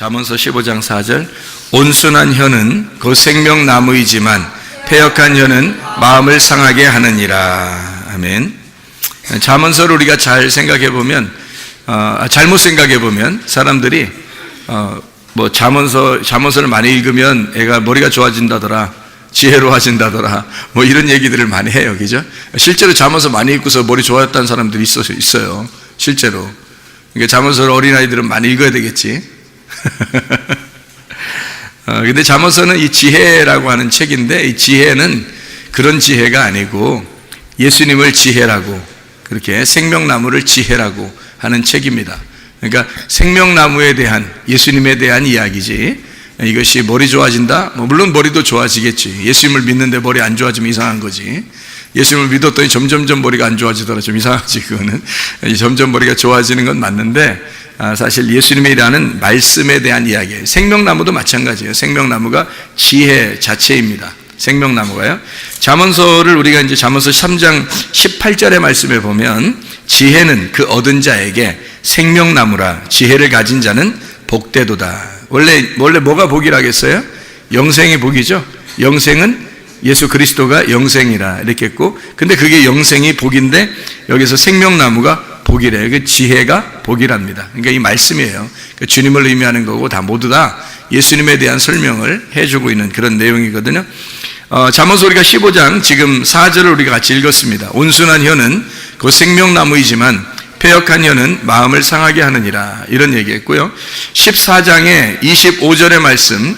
잠언서 15장 4절 온순한 혀는 그 생명나무이지만 패역한 혀는 마음을 상하게 하느니라. 아멘. 잠언서를 우리가 잘 생각해 보면 잘못 생각해 보면 사람들이 잠언서를 많이 읽으면 애가 머리가 좋아진다더라, 지혜로워진다더라, 이런 얘기들을 많이 해요, 그죠? 실제로 잠언서 많이 읽고서 머리 좋아졌다는 사람들이 있어요, 실제로. 그러니까 잠언서를 어린아이들은 많이 읽어야 되겠지. 근데 잠언서는 이 지혜라고 하는 책인데, 이 지혜는 그런 지혜가 아니고 예수님을 지혜라고, 그렇게 생명나무를 지혜라고 하는 책입니다. 그러니까 생명나무에 대한, 예수님에 대한 이야기지, 이것이 머리 좋아진다? 물론 머리도 좋아지겠지. 예수님을 믿는데 머리 안 좋아지면 이상한 거지. 예수님을 믿었더니 점점점 머리가 안 좋아지더라, 좀 이상하지. 그거는 점점 머리가 좋아지는 건 맞는데, 사실 예수님이라는 말씀에 대한 이야기예요. 생명나무도 마찬가지예요. 생명나무가 지혜 자체입니다. 생명나무가요. 잠언서를 우리가 이제 잠언서 3장 18절의 말씀에 보면, 지혜는 그 얻은 자에게 생명나무라, 지혜를 가진 자는 복되도다. 원래 뭐가 복이라겠어요? 영생이 복이죠. 영생은 예수 그리스도가 영생이라 이렇게 했고, 근데 그게 영생이 복인데 여기서 생명나무가 복이래요. 그 지혜가 복이랍니다. 그러니까 이 말씀이에요. 그러니까 주님을 의미하는 거고, 다 모두 다 예수님에 대한 설명을 해주고 있는 그런 내용이거든요. 잠언서 우리가 15장 지금 4절을 우리가 같이 읽었습니다. 온순한 혀는 그 생명나무이지만 패역한 혀는 마음을 상하게 하느니라, 이런 얘기했고요. 14장의 25절의 말씀,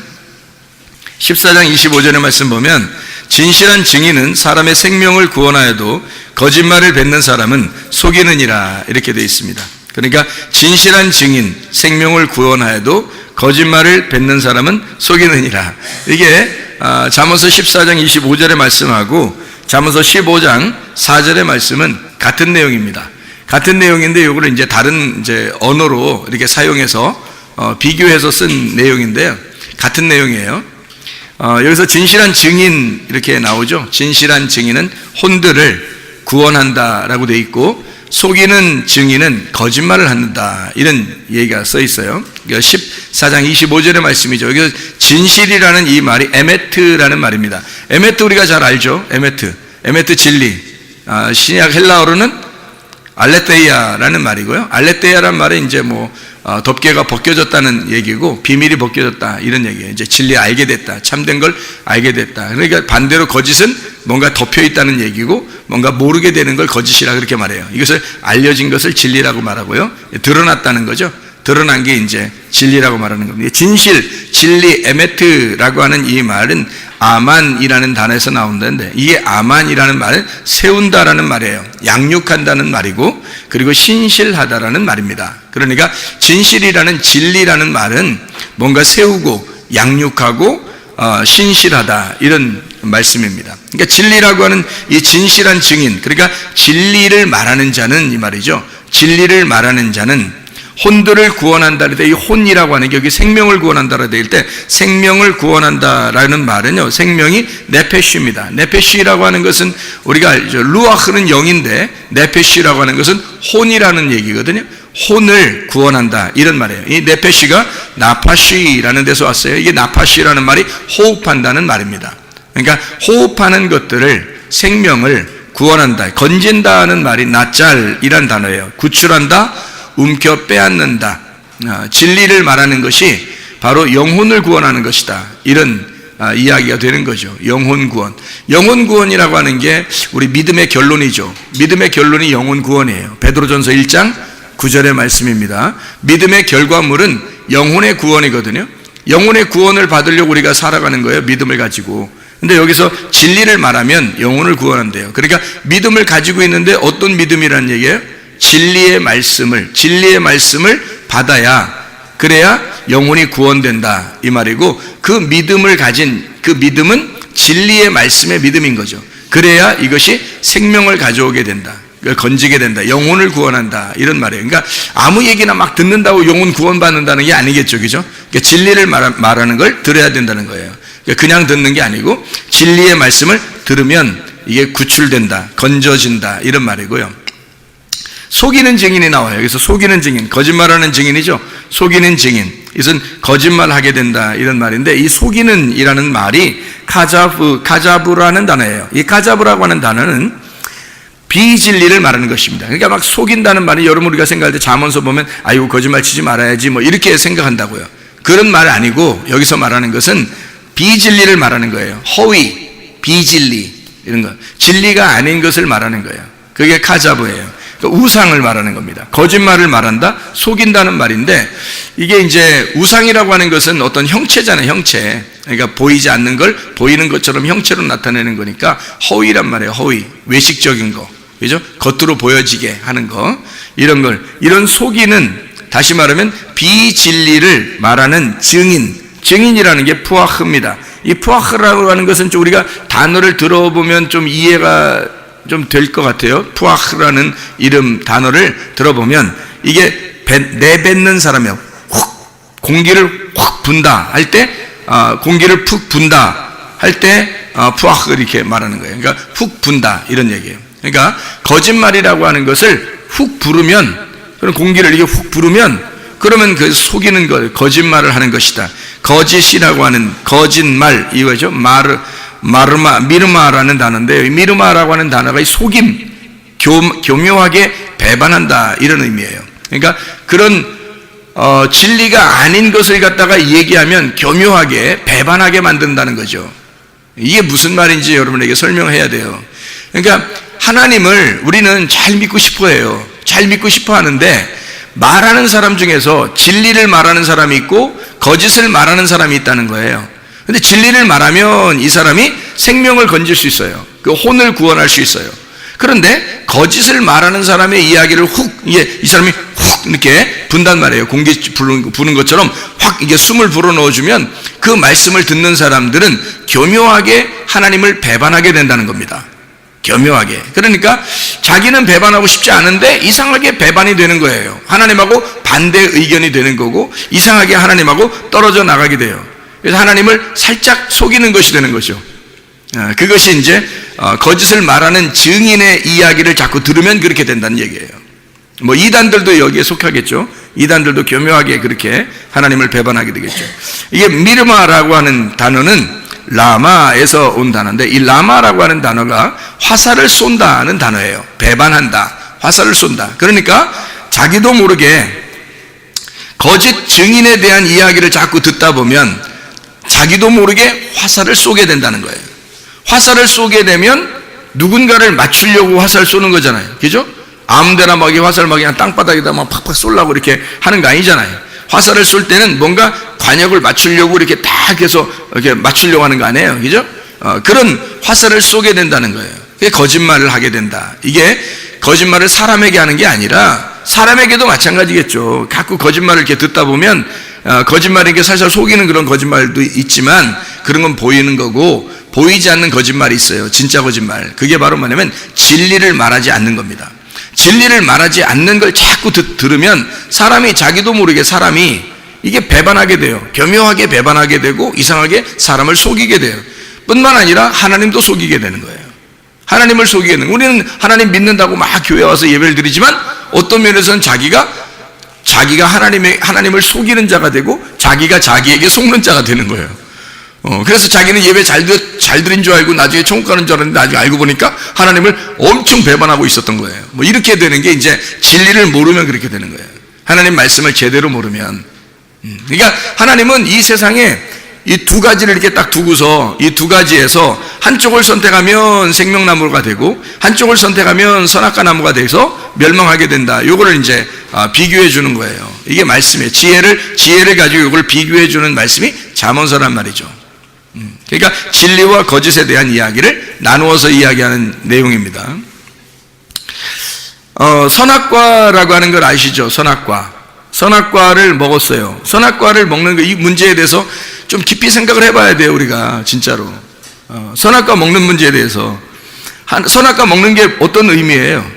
14장 25절의 말씀 보면, 진실한 증인은 사람의 생명을 구원하여도 거짓말을 뱉는 사람은 속이느니라, 이렇게 되어 있습니다. 그러니까 진실한 증인, 생명을 구원하여도 거짓말을 뱉는 사람은 속이느니라. 이게 잠언서 14장 25절의 말씀하고 잠언서 15장 4절의 말씀은 같은 내용입니다. 같은 내용인데 이거를 이제 다른 언어로 이렇게 사용해서 비교해서 쓴 내용인데요. 같은 내용이에요. 여기서 진실한 증인 이렇게 나오죠. 진실한 증인은 혼들을 구원한다라고 돼 있고, 속이는 증인은 거짓말을 한다, 이런 얘기가 써 있어요. 14장 25절의 말씀이죠. 여기서 진실이라는 이 말이 에메트라는 말입니다. 에메트 우리가 잘 알죠. 에메트 진리. 신약 헬라어로는 알레테이아라는 말이고요. 알레테이아라는 말은 이제 덮개가 벗겨졌다는 얘기고, 비밀이 벗겨졌다, 이런 얘기예요. 이제 진리 알게 됐다, 참된 걸 알게 됐다. 그러니까 반대로 거짓은 뭔가 덮여 있다는 얘기고, 뭔가 모르게 되는 걸 거짓이라 그렇게 말해요. 이것을 알려진 것을 진리라고 말하고요. 드러났다는 거죠. 드러난 게 이제 진리라고 말하는 겁니다. 진실, 진리, 에메트라고 하는 이 말은 아만이라는 단어에서 나온다는데, 이게 아만이라는 말은 세운다라는 말이에요. 양육한다는 말이고, 그리고 신실하다라는 말입니다. 그러니까 진실이라는, 진리라는 말은 뭔가 세우고 양육하고 신실하다, 이런 말씀입니다. 그러니까 진리라고 하는 이 진실한 증인, 그러니까 진리를 말하는 자는, 이 말이죠. 진리를 말하는 자는 혼들을 구원한다. 이 혼이라고 하는 게 여기 생명을 구원한다라고 되어 있을 때, 생명을 구원한다라는 말은요, 생명이 네페쉬입니다. 네페쉬라고 하는 것은 우리가 알죠. 루아흐는 영인데 네페쉬라고 하는 것은 혼이라는 얘기거든요. 혼을 구원한다, 이런 말이에요. 이 네페쉬가 나파쉬라는 데서 왔어요. 이게 나파쉬라는 말이 호흡한다는 말입니다. 그러니까 호흡하는 것들을, 생명을 구원한다, 건진다는 말이 나짤이란 단어예요. 구출한다, 움켜 빼앗는다. 진리를 말하는 것이 바로 영혼을 구원하는 것이다, 이런 이야기가 되는 거죠. 영혼 구원. 영혼 구원이라고 하는 게 우리 믿음의 결론이죠. 믿음의 결론이 영혼 구원이에요. 베드로전서 1장 9절의 말씀입니다. 믿음의 결과물은 영혼의 구원이거든요. 영혼의 구원을 받으려고 우리가 살아가는 거예요, 믿음을 가지고. 근데 여기서 진리를 말하면 영혼을 구원한대요. 그러니까 믿음을 가지고 있는데 어떤 믿음이라는 얘기예요? 진리의 말씀을 받아야, 그래야 영혼이 구원된다, 이 말이고, 그 믿음을 가진 그 믿음은 진리의 말씀의 믿음인 거죠. 그래야 이것이 생명을 가져오게 된다, 건지게 된다, 영혼을 구원한다, 이런 말이에요. 그러니까 아무 얘기나 막 듣는다고 영혼 구원받는다는 게 아니겠죠, 그죠? 그러니까 진리를 말하는 걸 들어야 된다는 거예요. 그러니까 그냥 듣는 게 아니고 진리의 말씀을 들으면 이게 구출된다, 건져진다, 이런 말이고요. 속이는 증인이 나와요. 여기서 속이는 증인, 거짓말하는 증인이죠. 속이는 증인. 이것은 거짓말하게 된다 이런 말인데, 이 속이는이라는 말이 카자브라는 단어예요. 이 카자브라고 하는 단어는 비진리를 말하는 것입니다. 그러니까 막 속인다는 말이 여러분 우리가 생각할 때 잠언서 보면 아이고 거짓말 치지 말아야지 뭐 이렇게 생각한다고요. 그런 말 아니고 여기서 말하는 것은 비진리를 말하는 거예요. 허위, 비진리 이런 거, 진리가 아닌 것을 말하는 거예요. 그게 카자브예요. 그러니까 우상을 말하는 겁니다. 거짓말을 말한다, 속인다는 말인데, 이게 이제 우상이라고 하는 것은 어떤 형체잖아요. 형체. 그러니까 보이지 않는 걸 보이는 것처럼 형체로 나타내는 거니까 허위란 말이에요. 허위, 외식적인 거, 그죠? 겉으로 보여지게 하는 거, 이런 걸, 이런 속이는, 다시 말하면 비진리를 말하는 증인이라는 게 푸아흐입니다. 이 푸아흐라고 하는 것은 좀 우리가 단어를 들어보면 좀 이해가 좀 될 것 같아요. 푸아흐라는 이름 단어를 들어보면 이게 내뱉는 사람이에요. 훅, 공기를 확 분다 할 때, 공기를 푹 분다 할 때 푸아흐 이렇게 말하는 거예요. 그러니까 훅 분다 이런 얘기예요. 그러니까 거짓말이라고 하는 것을 훅 부르면, 그런 공기를 이렇게 훅 부르면, 그러면 그 속이는 것, 거짓말을 하는 것이다. 거짓이라고 하는 거짓말, 이거죠. 미르마라는 단어인데, 미르마라고 하는 단어가 이 속임, 교묘하게 배반한다 이런 의미예요. 그러니까 그런 진리가 아닌 것을 갖다가 얘기하면 교묘하게 배반하게 만든다는 거죠. 이게 무슨 말인지 여러분에게 설명해야 돼요. 그러니까 하나님을 우리는 잘 믿고 싶어 해요. 잘 믿고 싶어 하는데, 말하는 사람 중에서 진리를 말하는 사람이 있고 거짓을 말하는 사람이 있다는 거예요. 근데 진리를 말하면 이 사람이 생명을 건질 수 있어요. 그 혼을 구원할 수 있어요. 그런데 거짓을 말하는 사람의 이야기를 이 사람이 훅 이렇게 분단 말이에요. 공기 부는 것처럼 확 이게 숨을 불어 넣어주면 그 말씀을 듣는 사람들은 교묘하게 하나님을 배반하게 된다는 겁니다. 교묘하게. 그러니까 자기는 배반하고 싶지 않은데 이상하게 배반이 되는 거예요. 하나님하고 반대 의견이 되는 거고, 이상하게 하나님하고 떨어져 나가게 돼요. 그래서 하나님을 살짝 속이는 것이 되는 거죠. 그것이 이제 거짓을 말하는 증인의 이야기를 자꾸 들으면 그렇게 된다는 얘기예요. 뭐 이단들도 여기에 속하겠죠. 이단들도 교묘하게 그렇게 하나님을 배반하게 되겠죠. 이게 미르마라고 하는 단어는 라마에서 온 단어인데, 이 라마라고 하는 단어가 화살을 쏜다는 단어예요. 배반한다, 화살을 쏜다. 그러니까 자기도 모르게 거짓 증인에 대한 이야기를 자꾸 듣다 보면 자기도 모르게 화살을 쏘게 된다는 거예요. 화살을 쏘게 되면 누군가를 맞추려고 화살 쏘는 거잖아요. 그죠? 아무데나 막 화살 막 그냥 땅바닥에다 막 팍팍 쏘려고 이렇게 하는 거 아니잖아요. 화살을 쏠 때는 뭔가 관역을 맞추려고 이렇게 딱 해서 이렇게 맞추려고 하는 거 아니에요. 그죠? 그런 화살을 쏘게 된다는 거예요. 그게 거짓말을 하게 된다. 이게 거짓말을 사람에게 하는 게 아니라 사람에게도 마찬가지겠죠. 자꾸 거짓말을 이렇게 듣다 보면 거짓말에게 살살 속이는 그런 거짓말도 있지만, 그런 건 보이는 거고, 보이지 않는 거짓말이 있어요. 진짜 거짓말. 그게 바로 뭐냐면 진리를 말하지 않는 겁니다. 진리를 말하지 않는 걸 자꾸 들으면 사람이 자기도 모르게 사람이 이게 배반하게 돼요. 교묘하게 배반하게 되고 이상하게 사람을 속이게 돼요. 뿐만 아니라 하나님도 속이게 되는 거예요. 하나님을 속이게 되는 거예요. 우리는 하나님 믿는다고 막 교회 와서 예배를 드리지만 어떤 면에서는 자기가 하나님을 속이는 자가 되고 자기가 자기에게 속는 자가 되는 거예요. 그래서 자기는 예배 잘 드린 줄 알고 나중에 천국 가는 줄 알았는데 나중에 알고 보니까 하나님을 엄청 배반하고 있었던 거예요. 뭐 이렇게 되는 게 이제 진리를 모르면 그렇게 되는 거예요. 하나님 말씀을 제대로 모르면. 그러니까 하나님은 이 세상에 이 두 가지를 이렇게 딱 두고서 이 두 가지에서 한쪽을 선택하면 생명나무가 되고 한쪽을 선택하면 선악과 나무가 돼서 멸망하게 된다. 요거를 이제 비교해 주는 거예요. 이게 말씀이에요. 지혜를 가지고 이걸 비교해 주는 말씀이 잠언서란 말이죠. 그러니까 진리와 거짓에 대한 이야기를 나누어서 이야기하는 내용입니다. 선악과라고 하는 걸 아시죠? 선악과를 먹었어요. 선악과를 먹는 이 문제에 대해서 좀 깊이 생각을 해봐야 돼요. 우리가 진짜로 선악과 먹는 문제에 대해서. 선악과 먹는 게 어떤 의미예요?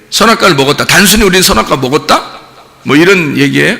선악과를 먹었다, 단순히 우리는 선악과 먹었다? 뭐 이런 얘기예요?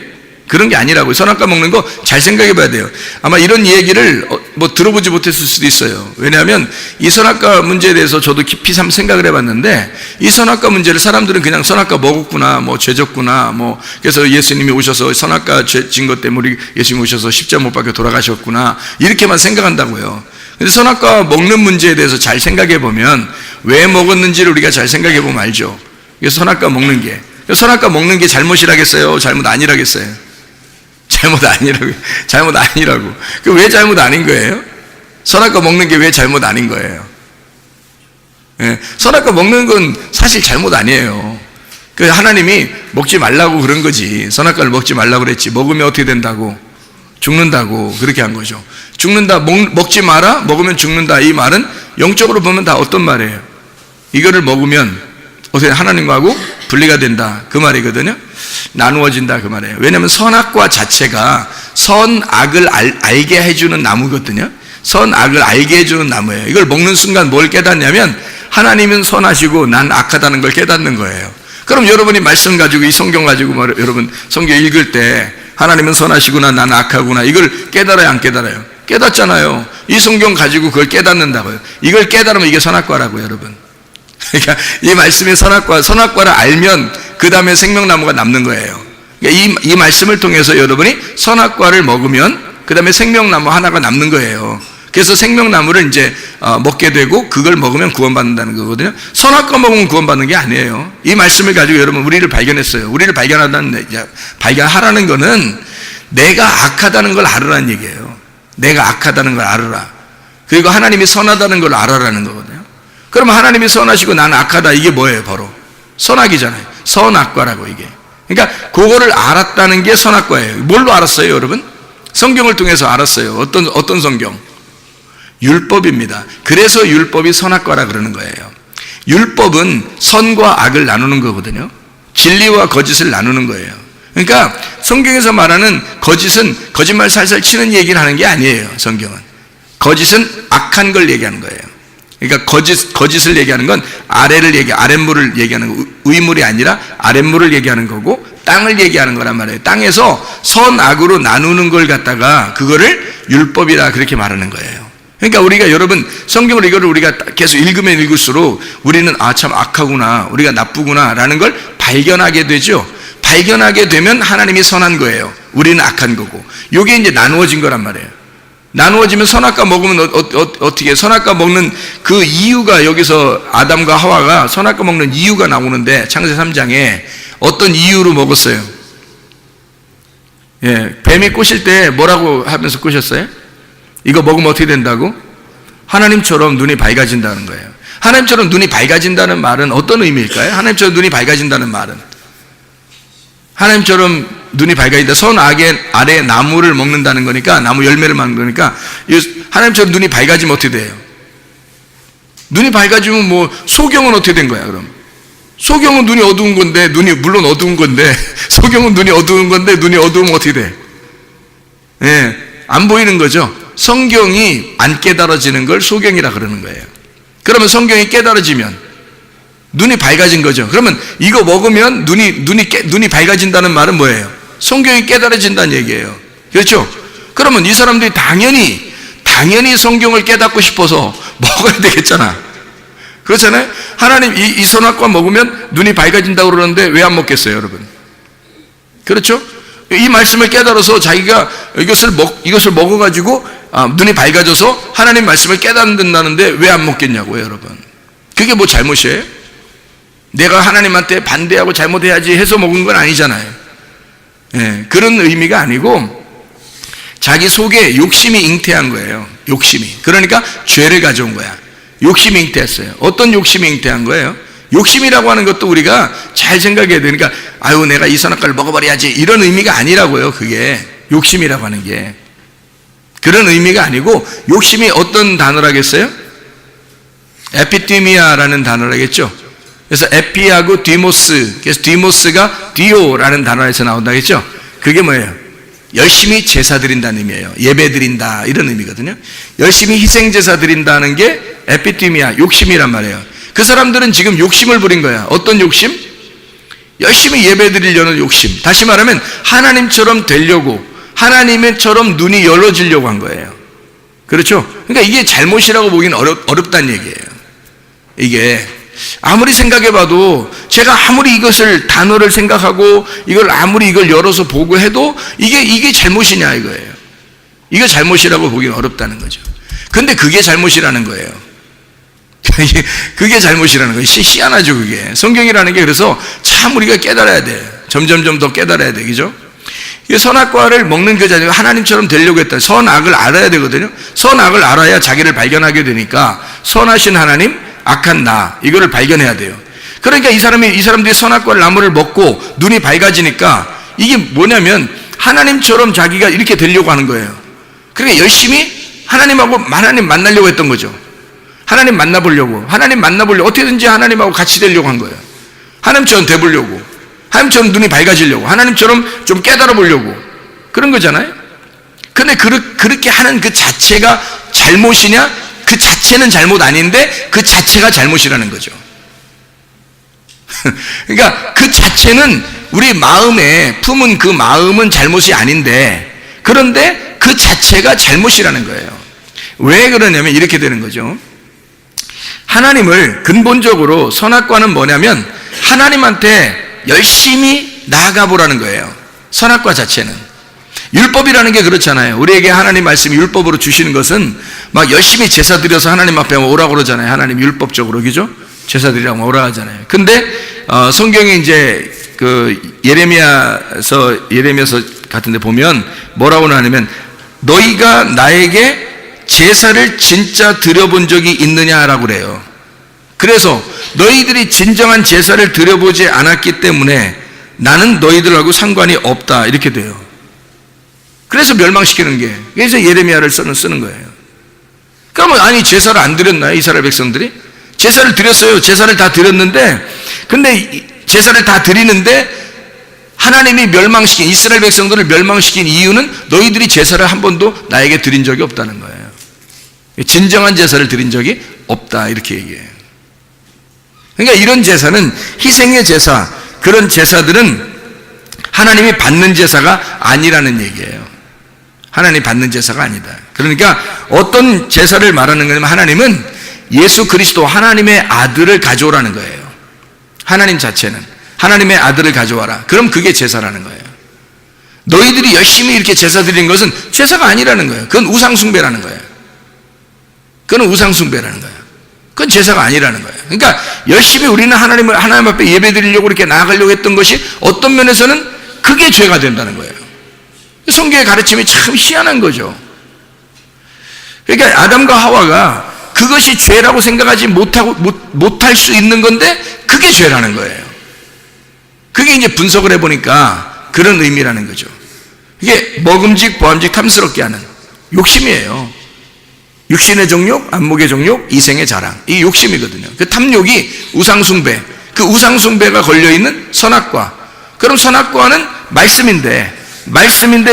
그런 게 아니라고요. 선악과 먹는 거 잘 생각해 봐야 돼요. 아마 이런 얘기를 뭐 들어보지 못했을 수도 있어요. 왜냐하면 이 선악과 문제에 대해서 저도 깊이 한번 생각을 해봤는데, 이 선악과 문제를 사람들은 그냥 선악과 먹었구나, 뭐 죄졌구나, 뭐 그래서 예수님이 오셔서 선악과 죄진 것 때문에 예수님이 오셔서 십자가 못 박혀 돌아가셨구나, 이렇게만 생각한다고요. 근데 선악과 먹는 문제에 대해서 잘 생각해 보면 왜 먹었는지를 우리가 잘 생각해 보면 알죠. 그래서 선악과 먹는 게, 선악과 먹는 게 잘못이라겠어요? 잘못 아니라겠어요? 잘못 아니라고. 그 왜 잘못 아닌 거예요? 선악과 먹는 게 왜 잘못 아닌 거예요? 예, 선악과 먹는 건 사실 잘못 아니에요. 그 하나님이 먹지 말라고 그런 거지. 선악과를 먹지 말라고 그랬지. 먹으면 어떻게 된다고? 죽는다고 그렇게 한 거죠. 죽는다, 먹지 마라, 먹으면 죽는다. 이 말은 영적으로 보면 다 어떤 말이에요? 이거를 먹으면 어떻게 하나님하고 분리가 된다, 그 말이거든요. 나누어진다, 그 말이에요. 왜냐하면 선악과 자체가 선악을 알게 해주는 나무거든요. 선악을 알게 해주는 나무예요. 이걸 먹는 순간 뭘 깨닫냐면 하나님은 선하시고 난 악하다는 걸 깨닫는 거예요. 그럼 여러분이 말씀 가지고, 이 성경 가지고 여러분 성경 읽을 때 하나님은 선하시구나, 난 악하구나, 이걸 깨달아요, 안 깨달아요? 깨닫잖아요. 이 성경 가지고 그걸 깨닫는다고요. 이걸 깨달으면 이게 선악과라고요, 여러분. 그러니까 이 말씀이 선악과를 알면 그 다음에 생명나무가 남는 거예요. 그러니까 이 말씀을 통해서 여러분이 선악과를 먹으면 그 다음에 생명나무 하나가 남는 거예요. 그래서 생명나무를 이제 먹게 되고 그걸 먹으면 구원받는다는 거거든요. 선악과 먹으면 구원받는 게 아니에요. 이 말씀을 가지고 여러분 우리를 발견했어요. 우리를 발견하라는 거는 내가 악하다는 걸 알으라는 얘기예요. 내가 악하다는 걸 알으라. 그리고 하나님이 선하다는 걸 알아라는 거거든요. 그러면 하나님이 선하시고 나는 악하다, 이게 뭐예요? 바로 선악이잖아요. 선악과라고, 이게. 그러니까 그거를 알았다는 게 선악과예요. 뭘로 알았어요, 여러분? 성경을 통해서 알았어요. 어떤 성경? 율법입니다. 그래서 율법이 선악과라 그러는 거예요. 율법은 선과 악을 나누는 거거든요. 진리와 거짓을 나누는 거예요. 그러니까 성경에서 말하는 거짓은 거짓말 살살 치는 얘기를 하는 게 아니에요. 성경은 거짓은 악한 걸 얘기하는 거예요. 그러니까 거짓을 얘기하는 건 아랫물을 얘기하는 거, 위물이 아니라 아랫물을 얘기하는 거고, 땅을 얘기하는 거란 말이에요. 땅에서 선악으로 나누는 걸 갖다가 그거를 율법이라 그렇게 말하는 거예요. 그러니까 우리가, 여러분, 성경을 이거를 우리가 계속 읽으면 읽을수록 우리는 참 악하구나, 우리가 나쁘구나 라는 걸 발견하게 되죠. 발견하게 되면 하나님이 선한 거예요. 우리는 악한 거고. 이게 이제 나누어진 거란 말이에요. 나누어지면 선악과 먹으면 어떻게, 선악과 먹는 그 이유가, 여기서 아담과 하와가 선악과 먹는 이유가 나오는데, 창세기 3장에 어떤 이유로 먹었어요? 예, 뱀이 꼬실 때 뭐라고 하면서 꼬셨어요? 이거 먹으면 어떻게 된다고? 하나님처럼 눈이 밝아진다는 거예요. 하나님처럼 눈이 밝아진다는 말은 어떤 의미일까요? 하나님처럼 눈이 밝아진다는 말은, 하나님처럼 눈이 밝아진다, 선악의 아래 나무를 먹는다는 거니까, 나무 열매를 먹는 거니까, 하나님처럼 눈이 밝아지면 어떻게 돼요? 눈이 밝아지면 뭐 소경은 어떻게 된 거야? 그럼 소경은 눈이 어두운 건데, 물론 어두운 건데, 소경은 눈이 어두운 건데, 눈이 어두우면 어떻게 돼? 예, 안 보이는 거죠. 성경이 안 깨달아지는 걸 소경이라 그러는 거예요. 그러면 성경이 깨달아지면 눈이 밝아진 거죠. 그러면 이거 먹으면 눈이 밝아진다는 말은 뭐예요? 성경이 깨달아진다는 얘기예요. 그렇죠? 그러면 이 사람들이 당연히 성경을 깨닫고 싶어서 먹어야 되겠잖아. 그렇잖아요? 하나님, 이 선악과 먹으면 눈이 밝아진다고 그러는데 왜 안 먹겠어요, 여러분? 그렇죠? 이 말씀을 깨달아서 자기가 이것을 먹어가지고 눈이 밝아져서 하나님 말씀을 깨닫는다는데 왜 안 먹겠냐고요, 여러분. 그게 뭐 잘못이에요? 내가 하나님한테 반대하고 잘못해야지 해서 먹은 건 아니잖아요. 예, 그런 의미가 아니고 자기 속에 욕심이 잉태한 거예요. 욕심이. 그러니까 죄를 가져온 거야. 욕심이 잉태했어요. 어떤 욕심이 잉태한 거예요? 욕심이라고 하는 것도 우리가 잘 생각해야 되니까, 아유, 내가 이 선악과를 먹어버려야지, 이런 의미가 아니라고요. 그게 욕심이라고 하는 게 그런 의미가 아니고, 욕심이 어떤 단어라겠어요? 에피티미아라는 단어라겠죠. 그래서 에피하고 디모스, 그래서 디모스가 디오라는 단어에서 나온다겠죠. 그게 뭐예요? 열심히 제사 드린다는 의미예요. 예배 드린다, 이런 의미거든요. 열심히 희생 제사 드린다는 게 에피티미아, 욕심이란 말이에요. 그 사람들은 지금 욕심을 부린 거야. 어떤 욕심? 열심히 예배 드리려는 욕심. 다시 말하면 하나님처럼 되려고, 하나님처럼 눈이 열어지려고 한 거예요. 그렇죠? 그러니까 이게 잘못이라고 보기는 어렵다는 얘기예요. 이게 아무리 생각해봐도 제가 아무리 이것을 단어를 생각하고 이걸 열어서 보고 해도 이게 잘못이냐 이거예요. 이거 잘못이라고 보기는 어렵다는 거죠. 근데 그게 잘못이라는 거예요. 그게 잘못이라는 거예요. 희한하죠 그게. 성경이라는 게 그래서 참 우리가 깨달아야 돼. 점점점 더 깨달아야 돼. 그죠? 이 선악과를 먹는 그 자리가 하나님처럼 되려고 했다. 선악을 알아야 되거든요. 선악을 알아야 자기를 발견하게 되니까 선하신 하나님, 악한 나 이거를 발견해야 돼요. 그러니까 이 사람들이 선악과 나무를 먹고 눈이 밝아지니까 이게 뭐냐면 하나님처럼 자기가 이렇게 되려고 하는 거예요. 그러니까 열심히 하나님 만나려고 했던 거죠. 하나님 만나보려고 어떻게든지 하나님하고 같이 되려고 한 거예요. 하나님처럼 돼보려고, 하나님처럼 눈이 밝아지려고, 하나님처럼 좀 깨달아 보려고 그런 거잖아요. 근데 그렇게 하는 그 자체가 잘못이냐? 그 자체는 잘못 아닌데 그 자체가 잘못이라는 거죠. 그러니까 그 자체는 우리 마음에 품은 그 마음은 잘못이 아닌데, 그런데 그 자체가 잘못이라는 거예요. 왜 그러냐면 이렇게 되는 거죠. 하나님을 근본적으로 선악과는 뭐냐면 하나님한테 열심히 나아가 보라는 거예요. 선악과 자체는. 율법이라는 게 그렇잖아요. 우리에게 하나님 말씀이 율법으로 주시는 것은 막 열심히 제사 드려서 하나님 앞에 오라고 그러잖아요. 하나님 율법적으로, 그죠? 제사 드리라고 오라 하잖아요. 근데 성경에 이제 그 예레미야서 같은데 보면 뭐라고 하냐면 너희가 나에게 제사를 진짜 드려본 적이 있느냐라고 그래요. 그래서 너희들이 진정한 제사를 드려보지 않았기 때문에 나는 너희들하고 상관이 없다 이렇게 돼요. 그래서 멸망시키는 게, 그래서 예레미야를 쓰는 거예요. 그러면 아니 제사를 안 드렸나요? 이스라엘 백성들이? 제사를 드렸어요. 제사를 다 드렸는데, 근데 제사를 다 드리는데 하나님이 이스라엘 백성들을 멸망시킨 이유는 너희들이 제사를 한 번도 나에게 드린 적이 없다는 거예요. 진정한 제사를 드린 적이 없다 이렇게 얘기해요. 그러니까 이런 제사는 희생의 제사, 그런 제사들은 하나님이 받는 제사가 아니라는 얘기예요. 하나님이 받는 제사가 아니다. 그러니까 어떤 제사를 말하는 거냐면 하나님은 예수 그리스도 하나님의 아들을 가져오라는 거예요. 하나님 자체는 하나님의 아들을 가져와라. 그럼 그게 제사라는 거예요. 너희들이 열심히 이렇게 제사 드리는 것은 제사가 아니라는 거예요. 그건 우상숭배라는 거예요. 그건 우상숭배라는 거예요. 그건 제사가 아니라는 거예요. 그러니까 열심히 우리는 하나님 앞에 예배 드리려고 이렇게 나아가려고 했던 것이 어떤 면에서는 그게 죄가 된다는 거예요. 성경의 가르침이 참 희한한 거죠. 그러니까 아담과 하와가 그것이 죄라고 생각하지 못할 수 있는 건데 그게 죄라는 거예요. 그게 이제 분석을 해보니까 그런 의미라는 거죠. 이게 먹음직, 보암직, 탐스럽게 하는 욕심이에요. 육신의 정욕, 안목의 정욕, 이생의 자랑. 이게 욕심이거든요. 그 탐욕이 우상숭배, 그 우상숭배가 걸려있는 선악과. 그럼 선악과는 말씀인데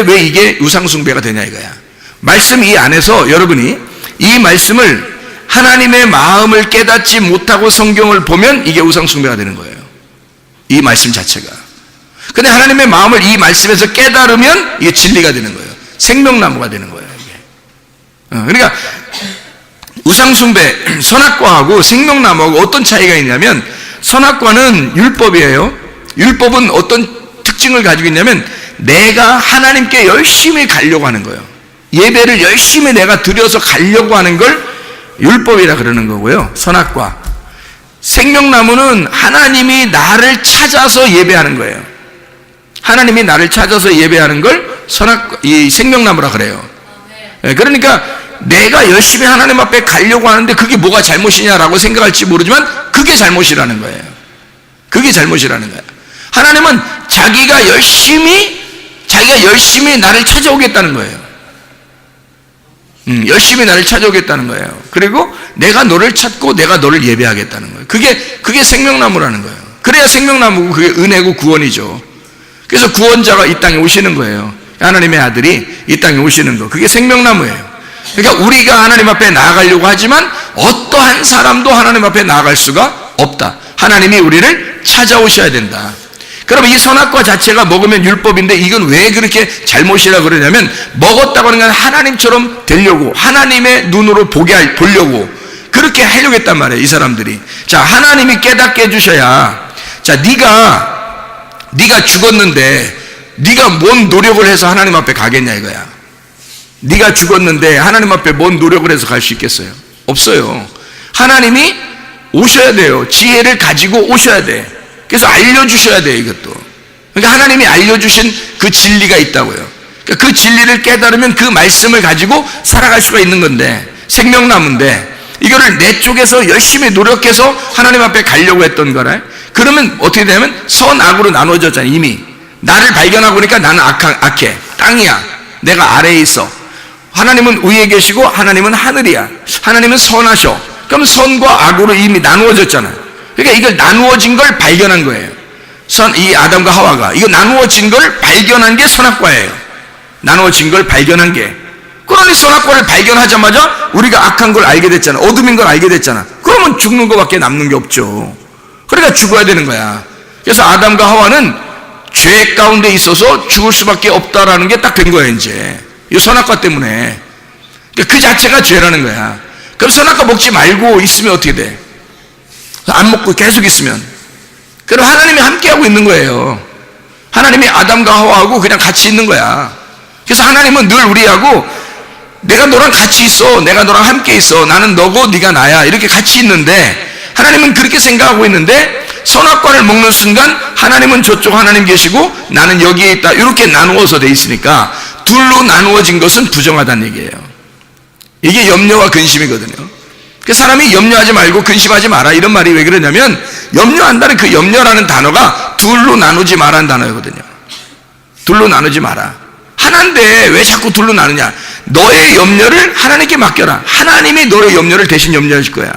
왜 이게 우상숭배가 되냐 이거야. 말씀 이 안에서 여러분이 이 말씀을 하나님의 마음을 깨닫지 못하고 성경을 보면 이게 우상숭배가 되는 거예요. 이 말씀 자체가. 근데 하나님의 마음을 이 말씀에서 깨달으면 이게 진리가 되는 거예요. 생명나무가 되는 거예요. 이게. 그러니까 우상숭배, 선악과하고 생명나무하고 어떤 차이가 있냐면 선악과는 율법이에요. 율법은 어떤 특징을 가지고 있냐면 내가 하나님께 열심히 가려고 하는 거예요. 예배를 열심히 내가 드려서 가려고 하는 걸 율법이라 그러는 거고요. 선악과. 생명나무는 하나님이 나를 찾아서 예배하는 거예요. 하나님이 나를 찾아서 예배하는 걸 이 생명나무라 그래요. 그러니까 내가 열심히 하나님 앞에 가려고 하는데 그게 뭐가 잘못이냐라고 생각할지 모르지만 그게 잘못이라는 거예요. 그게 잘못이라는 거예요. 하나님은 자기가 열심히 나를 찾아오겠다는 거예요. 열심히 나를 찾아오겠다는 거예요. 그리고 내가 너를 찾고 내가 너를 예배하겠다는 거예요. 그게 생명나무라는 거예요. 그래야 생명나무고 그게 은혜고 구원이죠. 그래서 구원자가 이 땅에 오시는 거예요. 하나님의 아들이 이 땅에 오시는 거. 그게 생명나무예요. 그러니까 우리가 하나님 앞에 나아가려고 하지만 어떠한 사람도 하나님 앞에 나아갈 수가 없다. 하나님이 우리를 찾아오셔야 된다. 그러면 이 선악과 자체가 먹으면 율법인데 이건 왜 그렇게 잘못이라 그러냐면 먹었다고 하는 건 하나님처럼 되려고, 하나님의 눈으로 보려고 그렇게 하려고 했단 말이에요, 이 사람들이. 자, 하나님이 깨닫게 해주셔야, 자, 네가 죽었는데 네가 뭔 노력을 해서 하나님 앞에 가겠냐 이거야. 네가 죽었는데 하나님 앞에 뭔 노력을 해서 갈 수 있겠어요? 없어요. 하나님이 오셔야 돼요. 지혜를 가지고 오셔야 돼. 그래서 알려주셔야 돼요, 이것도. 그러니까 하나님이 알려주신 그 진리가 있다고요. 그러니까 그 진리를 깨달으면 그 말씀을 가지고 살아갈 수가 있는 건데, 생명나무인데 이거를 내 쪽에서 열심히 노력해서 하나님 앞에 가려고 했던 거라. 그러면 어떻게 되냐면 선악으로 나눠졌잖아요. 이미 나를 발견하고 보니까 나는 악해, 땅이야, 내가 아래에 있어. 하나님은 위에 계시고 하나님은 하늘이야. 하나님은 선하셔. 그럼 선과 악으로 이미 나누어졌잖아요. 그러니까 이걸 나누어진 걸 발견한 거예요. 이 아담과 하와가 이거 나누어진 걸 발견한 게 선악과예요. 나누어진 걸 발견한 게. 그러니 선악과를 발견하자마자 우리가 악한 걸 알게 됐잖아. 어둠인 걸 알게 됐잖아. 그러면 죽는 것밖에 남는 게 없죠. 그러니까 죽어야 되는 거야. 그래서 아담과 하와는 죄 가운데 있어서 죽을 수밖에 없다라는 게 딱 된 거예요, 이제. 이 선악과 때문에. 그 자체가 죄라는 거야. 그럼 선악과 먹지 말고 있으면 어떻게 돼? 안 먹고 계속 있으면. 그럼 하나님이 함께하고 있는 거예요. 하나님이 아담과 하와하고 그냥 같이 있는 거야. 그래서 하나님은 늘 우리하고 내가 너랑 같이 있어, 내가 너랑 함께 있어, 나는 너고 네가 나야, 이렇게 같이 있는데 하나님은 그렇게 생각하고 있는데 선악과를 먹는 순간 하나님은 저쪽 하나님 계시고 나는 여기에 있다, 이렇게 나누어서 돼 있으니까 둘로 나누어진 것은 부정하다는 얘기예요. 이게 염려와 근심이거든요. 그 사람이 염려하지 말고 근심하지 마라, 이런 말이 왜 그러냐면 염려한다는 그 염려라는 단어가 둘로 나누지 마라는 단어거든요. 둘로 나누지 마라. 하나인데 왜 자꾸 둘로 나누냐? 너의 염려를 하나님께 맡겨라. 하나님이 너의 염려를 대신 염려하실 거야.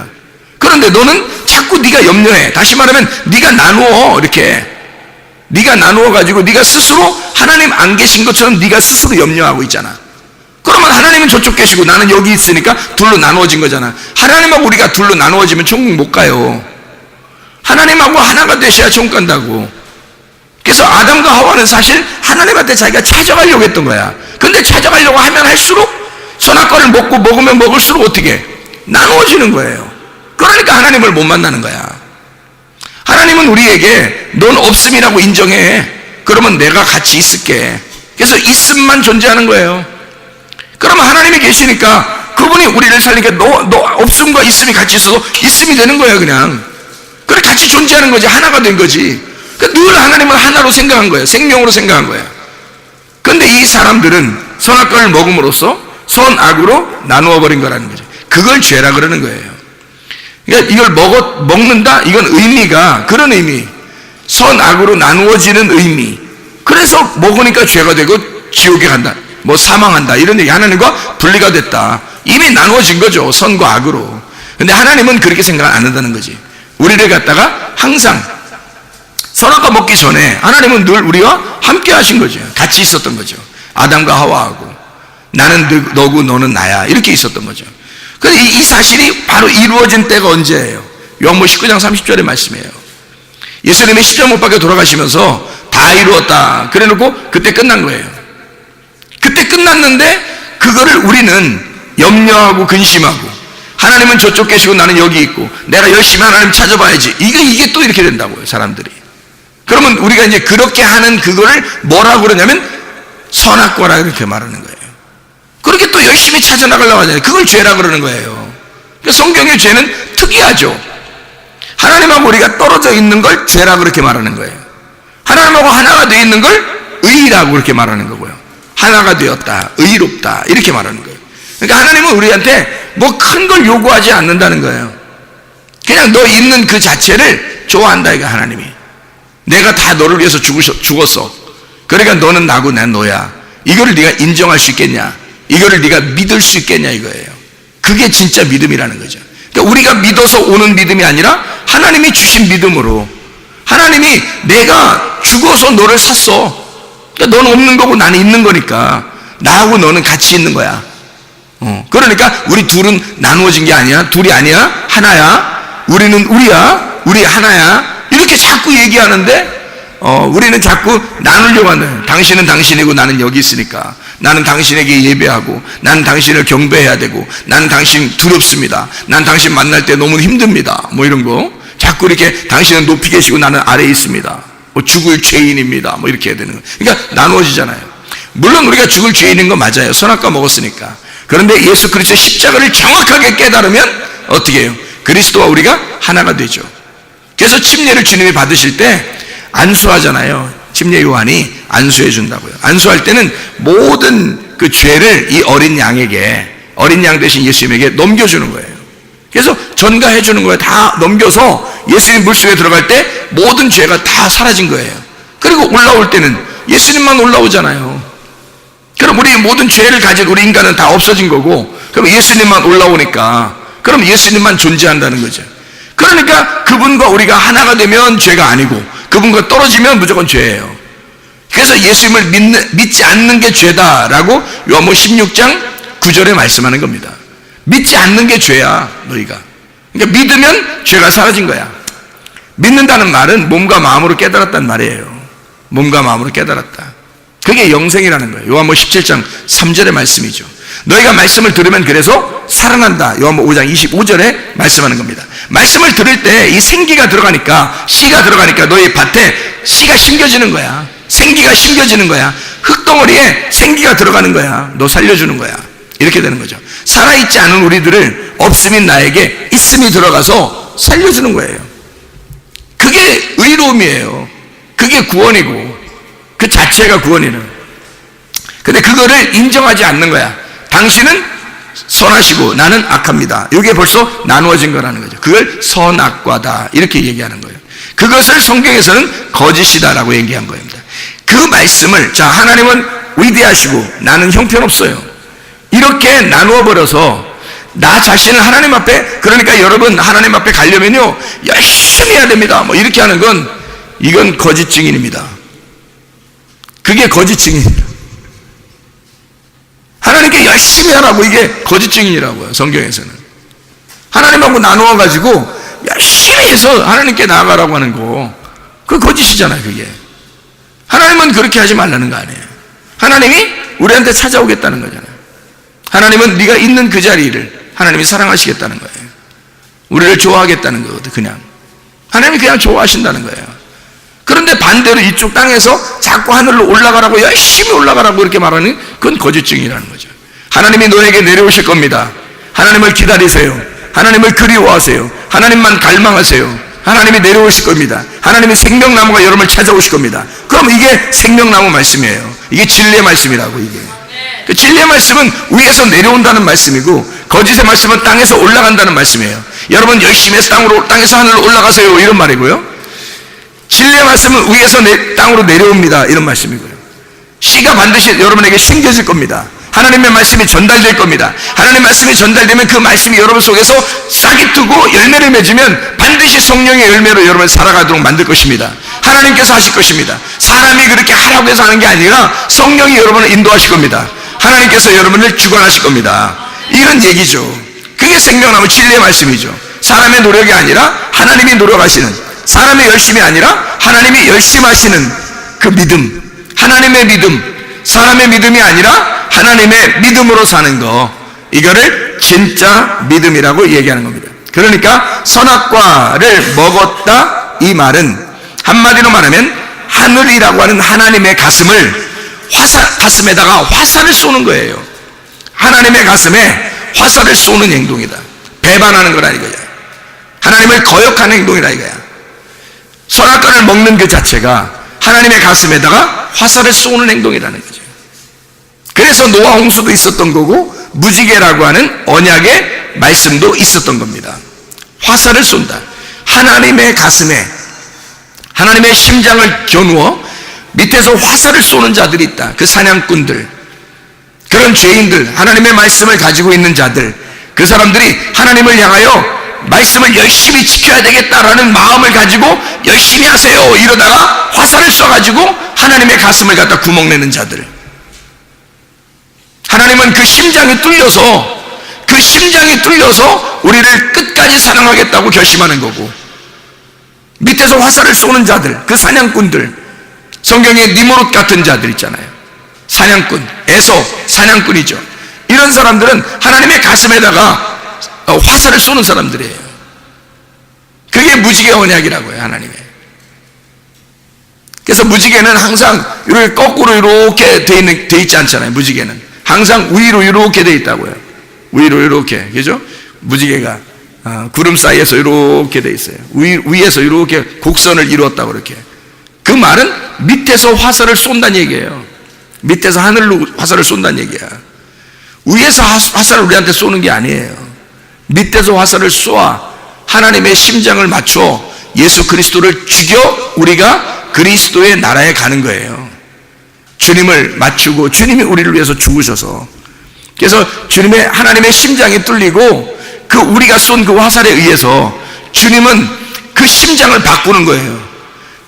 그런데 너는 자꾸 네가 염려해. 다시 말하면 네가 나누어, 이렇게 네가 나누어 가지고 네가 스스로 하나님 안 계신 것처럼 네가 스스로 염려하고 있잖아. 그러면 하나님은 저쪽 계시고 나는 여기 있으니까 둘로 나누어진 거잖아. 하나님하고 우리가 둘로 나누어지면 천국 못 가요. 하나님하고 하나가 되셔야 천국 간다고. 그래서 아담과 하와는 사실 하나님한테 자기가 찾아가려고 했던 거야. 근데 찾아가려고 하면 할수록 선악과를 먹으면 먹을수록 어떻게 나누어지는 거예요. 그러니까 하나님을 못 만나는 거야. 하나님은 우리에게 넌 없음이라고 인정해. 그러면 내가 같이 있을게. 그래서 있음만 존재하는 거예요. 그러면 하나님이 계시니까 그분이 우리를 살리니까 너 없음과 있음이 같이 있어서 있음이 되는 거예요, 그냥. 그래, 같이 존재하는 거지. 하나가 된 거지. 그러니까 늘 하나님을 하나로 생각한 거예요. 생명으로 생각한 거예요. 그런데 이 사람들은 선악과를 먹음으로써 선악으로 나누어 버린 거라는 거죠. 그걸 죄라 그러는 거예요. 그러니까 이걸 먹는다? 이건 의미가 그런 의미. 선악으로 나누어지는 의미. 그래서 먹으니까 죄가 되고 지옥에 간다, 뭐 사망한다, 이런 얘기. 하나님과 분리가 됐다. 이미 나누어진 거죠, 선과 악으로. 근데 하나님은 그렇게 생각 안 한다는 거지. 우리를 갖다가 항상 선악과 먹기 전에 하나님은 늘 우리와 함께 하신 거죠. 같이 있었던 거죠. 아담과 하와하고 나는 너고 너는 나야, 이렇게 있었던 거죠. 그런데 이 사실이 바로 이루어진 때가 언제예요? 요한복음 19장 30절의 말씀이에요. 예수님이 십자가 못 박혀 돌아가시면서 다 이루었다 그래놓고 그때 끝난 거예요. 그때 끝났는데 그거를 우리는 염려하고 근심하고, 하나님은 저쪽 계시고 나는 여기 있고 내가 열심히 하나님 찾아봐야지, 이게 또 이렇게 된다고요, 사람들이. 그러면 우리가 이제 그렇게 하는 그거를 뭐라고 그러냐면 선악과라 이렇게 말하는 거예요. 그렇게 또 열심히 찾아나가려고 하잖아요. 그걸 죄라 그러는 거예요. 그러니까 성경의 죄는 특이하죠. 하나님하고 우리가 떨어져 있는 걸 죄라 그렇게 말하는 거예요. 하나님하고 하나가 되어 있는 걸 의라고 그렇게 말하는 거고요. 하나가 되었다, 의롭다, 이렇게 말하는 거예요. 그러니까 하나님은 우리한테 뭐 큰 걸 요구하지 않는다는 거예요. 그냥 너 있는 그 자체를 좋아한다, 이거 하나님이. 내가 다 너를 위해서 죽었어. 그러니까 너는 나고 난 너야. 이거를 네가 인정할 수 있겠냐, 이거를 네가 믿을 수 있겠냐, 이거예요. 그게 진짜 믿음이라는 거죠. 그러니까 우리가 믿어서 오는 믿음이 아니라 하나님이 주신 믿음으로, 하나님이 내가 죽어서 너를 샀어. 그러니까 너는 없는 거고 나는 있는 거니까 나하고 너는 같이 있는 거야. 그러니까 우리 둘은 나누어진 게 아니야, 둘이 아니야, 하나야. 우리는 우리야, 우리 하나야. 이렇게 자꾸 얘기하는데 우리는 자꾸 나누려고 하는, 당신은 당신이고 나는 여기 있으니까, 나는 당신에게 예배하고, 나는 당신을 경배해야 되고, 나는 당신 두렵습니다, 난 당신 만날 때 너무 힘듭니다, 뭐 이런 거 자꾸 이렇게, 당신은 높이 계시고 나는 아래에 있습니다, 뭐 죽을 죄인입니다, 뭐 이렇게 해야 되는 거. 그러니까 나누어지잖아요. 물론 우리가 죽을 죄인인 거 맞아요. 선악과 먹었으니까. 그런데 예수 그리스도의 십자가를 정확하게 깨달으면 어떻게 해요? 그리스도와 우리가 하나가 되죠. 그래서 침례를 주님이 받으실 때 안수하잖아요. 침례 요한이 안수해 준다고요. 안수할 때는 모든 그 죄를 이 어린 양에게, 어린 양 대신 예수님에게 넘겨주는 거예요. 그래서 전가해 주는 거예요. 다 넘겨서 예수님 물속에 들어갈 때 모든 죄가 다 사라진 거예요. 그리고 올라올 때는 예수님만 올라오잖아요. 그럼 우리 모든 죄를 가진 우리 인간은 다 없어진 거고, 그럼 예수님만 올라오니까, 그럼 예수님만 존재한다는 거죠. 그러니까 그분과 우리가 하나가 되면 죄가 아니고, 그분과 떨어지면 무조건 죄예요. 그래서 예수님을 믿지 않는 게 죄다라고 요한복음 16장 9절에 말씀하는 겁니다. 믿지 않는 게 죄야, 너희가. 그러니까 믿으면 죄가 사라진 거야. 믿는다는 말은 몸과 마음으로 깨달았단 말이에요. 몸과 마음으로 깨달았다. 그게 영생이라는 거예요. 요한복음 17장 3절의 말씀이죠. 너희가 말씀을 들으면 그래서 살아난다. 요한복음 5장 25절에 말씀하는 겁니다. 말씀을 들을 때 이 생기가 들어가니까, 씨가 들어가니까 너희 밭에 씨가 심겨지는 거야. 생기가 심겨지는 거야. 흙덩어리에 생기가 들어가는 거야. 너 살려주는 거야. 이렇게 되는 거죠. 살아있지 않은 우리들을 없음인 나에게 있음이 들어가서 살려주는 거예요. 그게 의로움이에요. 그게 구원이고, 그 자체가 구원이는. 근데 그거를 인정하지 않는 거야. 당신은 선하시고 나는 악합니다. 이게 벌써 나누어진 거라는 거죠. 그걸 선악과다 이렇게 얘기하는 거예요. 그것을 성경에서는 거짓이다라고 얘기한 겁니다. 그 말씀을, 자, 하나님은 위대하시고 나는 형편없어요, 이렇게 나누어 버려서 나 자신을 하나님 앞에, 그러니까 여러분 하나님 앞에 가려면요 열심히 해야 됩니다, 뭐 이렇게 하는 건, 이건 거짓 증인입니다. 그게 거짓 증인입니다. 하나님께 열심히 하라고, 이게 거짓 증인이라고요. 성경에서는 하나님하고 나누어 가지고 열심히 해서 하나님께 나아가라고 하는 거, 그 거짓이잖아요. 그게 하나님은 그렇게 하지 말라는 거 아니에요. 하나님이 우리한테 찾아오겠다는 거잖아요. 하나님은 네가 있는 그 자리를 하나님이 사랑하시겠다는 거예요. 우리를 좋아하겠다는 거거든. 그냥 하나님이 그냥 좋아하신다는 거예요. 그런데 반대로 이쪽 땅에서 자꾸 하늘로 올라가라고, 열심히 올라가라고 이렇게 말하는, 그건 거짓증이라는 거죠. 하나님이 너에게 내려오실 겁니다. 하나님을 기다리세요. 하나님을 그리워하세요. 하나님만 갈망하세요. 하나님이 내려오실 겁니다. 하나님이 생명나무가 여러분을 찾아오실 겁니다. 그럼 이게 생명나무 말씀이에요. 이게 진리의 말씀이라고. 이게 그 진리의 말씀은 위에서 내려온다는 말씀이고, 거짓의 말씀은 땅에서 올라간다는 말씀이에요. 여러분 열심히 해서 땅에서 하늘로 올라가세요, 이런 말이고요. 진리의 말씀은 위에서 땅으로 내려옵니다, 이런 말씀이고요. 씨가 반드시 여러분에게 심겨질 겁니다. 하나님의 말씀이 전달될 겁니다. 하나님의 말씀이 전달되면 그 말씀이 여러분 속에서 싹이 트고 열매를 맺으면 반드시 성령의 열매로 여러분을 살아가도록 만들 것입니다. 하나님께서 하실 것입니다. 사람이 그렇게 하라고 해서 하는 게 아니라 성령이 여러분을 인도하실 겁니다. 하나님께서 여러분을 주관하실 겁니다. 이런 얘기죠. 그게 생명나무 진리의 말씀이죠. 사람의 노력이 아니라 하나님이 노력하시는, 사람의 열심이 아니라 하나님이 열심하시는 그 믿음, 하나님의 믿음, 사람의 믿음이 아니라 하나님의 믿음으로 사는 거, 이거를 진짜 믿음이라고 얘기하는 겁니다. 그러니까 선악과를 먹었다, 이 말은 한마디로 말하면 하늘이라고 하는 하나님의 가슴을 가슴에다가 화살을 쏘는 거예요. 하나님의 가슴에 화살을 쏘는 행동이다. 배반하는 거라 이거야. 하나님을 거역하는 행동이라 이거야. 선악과를 먹는 그 자체가 하나님의 가슴에다가 화살을 쏘는 행동이라는 거죠. 그래서 노아 홍수도 있었던 거고, 무지개라고 하는 언약의 말씀도 있었던 겁니다. 화살을 쏜다. 하나님의 가슴에, 하나님의 심장을 겨누어 밑에서 화살을 쏘는 자들이 있다. 그 사냥꾼들, 그런 죄인들, 하나님의 말씀을 가지고 있는 자들, 그 사람들이 하나님을 향하여 말씀을 열심히 지켜야 되겠다라는 마음을 가지고 열심히 하세요 이러다가 화살을 쏴가지고 하나님의 가슴을 갖다 구멍내는 자들, 하나님은 그 심장이 뚫려서 우리를 끝까지 사랑하겠다고 결심하는 거고, 밑에서 화살을 쏘는 자들, 그 사냥꾼들, 성경에 니무롯 같은 자들 있잖아요. 사냥꾼, 에서 사냥꾼이죠. 이런 사람들은 하나님의 가슴에다가 화살을 쏘는 사람들이에요. 그게 무지개 언약이라고요, 하나님의. 그래서 무지개는 항상 이렇게 거꾸로 이렇게 돼 있지 않잖아요. 무지개는 항상 위로 이렇게 돼 있다고요. 위로 이렇게, 그죠? 무지개가 구름 사이에서 이렇게 돼 있어요. 위에서 이렇게 곡선을 이루었다고 그렇게. 그 말은 밑에서 화살을 쏜다는 얘기예요. 밑에서 하늘로 화살을 쏜다는 얘기야. 위에서 화살을 우리한테 쏘는 게 아니에요. 밑에서 화살을 쏘아 하나님의 심장을 맞춰 예수 그리스도를 죽여 우리가 그리스도의 나라에 가는 거예요. 주님을 맞추고 주님이 우리를 위해서 죽으셔서, 그래서 주님의 하나님의 심장이 뚫리고 그 우리가 쏜 그 화살에 의해서 주님은 그 심장을 바꾸는 거예요.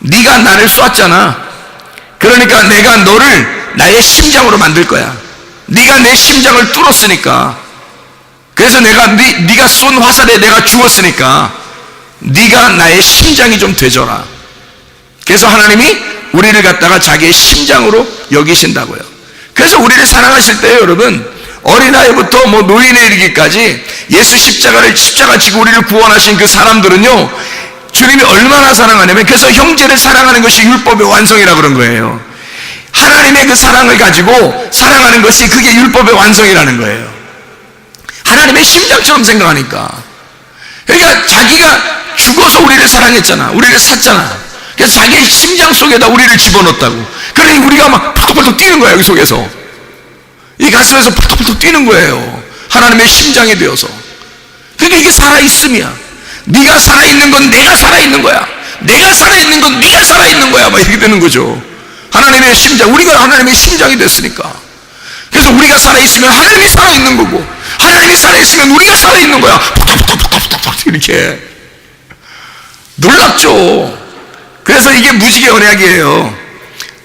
네가 나를 쐈잖아. 그러니까 내가 너를 나의 심장으로 만들 거야. 네가 내 심장을 뚫었으니까, 그래서 내가 네가 쏜 화살에 내가 죽었으니까 네가 나의 심장이 좀 되줘라. 그래서 하나님이 우리를 갖다가 자기의 심장으로 여기신다고요. 그래서 우리를 사랑하실 때요, 여러분, 어린아이부터 노인에 이르기까지 예수 십자가 지고 우리를 구원하신 그 사람들은요, 주님이 얼마나 사랑하냐면, 그래서 형제를 사랑하는 것이 율법의 완성이라 그런 거예요. 하나님의 그 사랑을 가지고 사랑하는 것이 그게 율법의 완성이라는 거예요. 하나님의 심장처럼 생각하니까. 그러니까 자기가 죽어서 우리를 사랑했잖아. 우리를 샀잖아. 그래서 자기의 심장 속에다 우리를 집어넣었다고. 그러니 우리가 막 펄떡펄떡 뛰는 거야, 여기 속에서. 이 가슴에서 펄떡펄떡 뛰는 거예요. 하나님의 심장이 되어서. 그러니까 이게 살아있음이야. 네가 살아있는 건 내가 살아있는 거야. 내가 살아있는 건 네가 살아있는 거야. 막 이렇게 되는 거죠. 하나님의 심장, 우리가 하나님의 심장이 됐으니까. 그래서 우리가 살아있으면 하나님이 살아있는 거고, 하나님이 살아있으면 우리가 살아있는 거야. 팍팍팍팍팍팍 이렇게. 놀랍죠. 그래서 이게 무지개 언약이에요.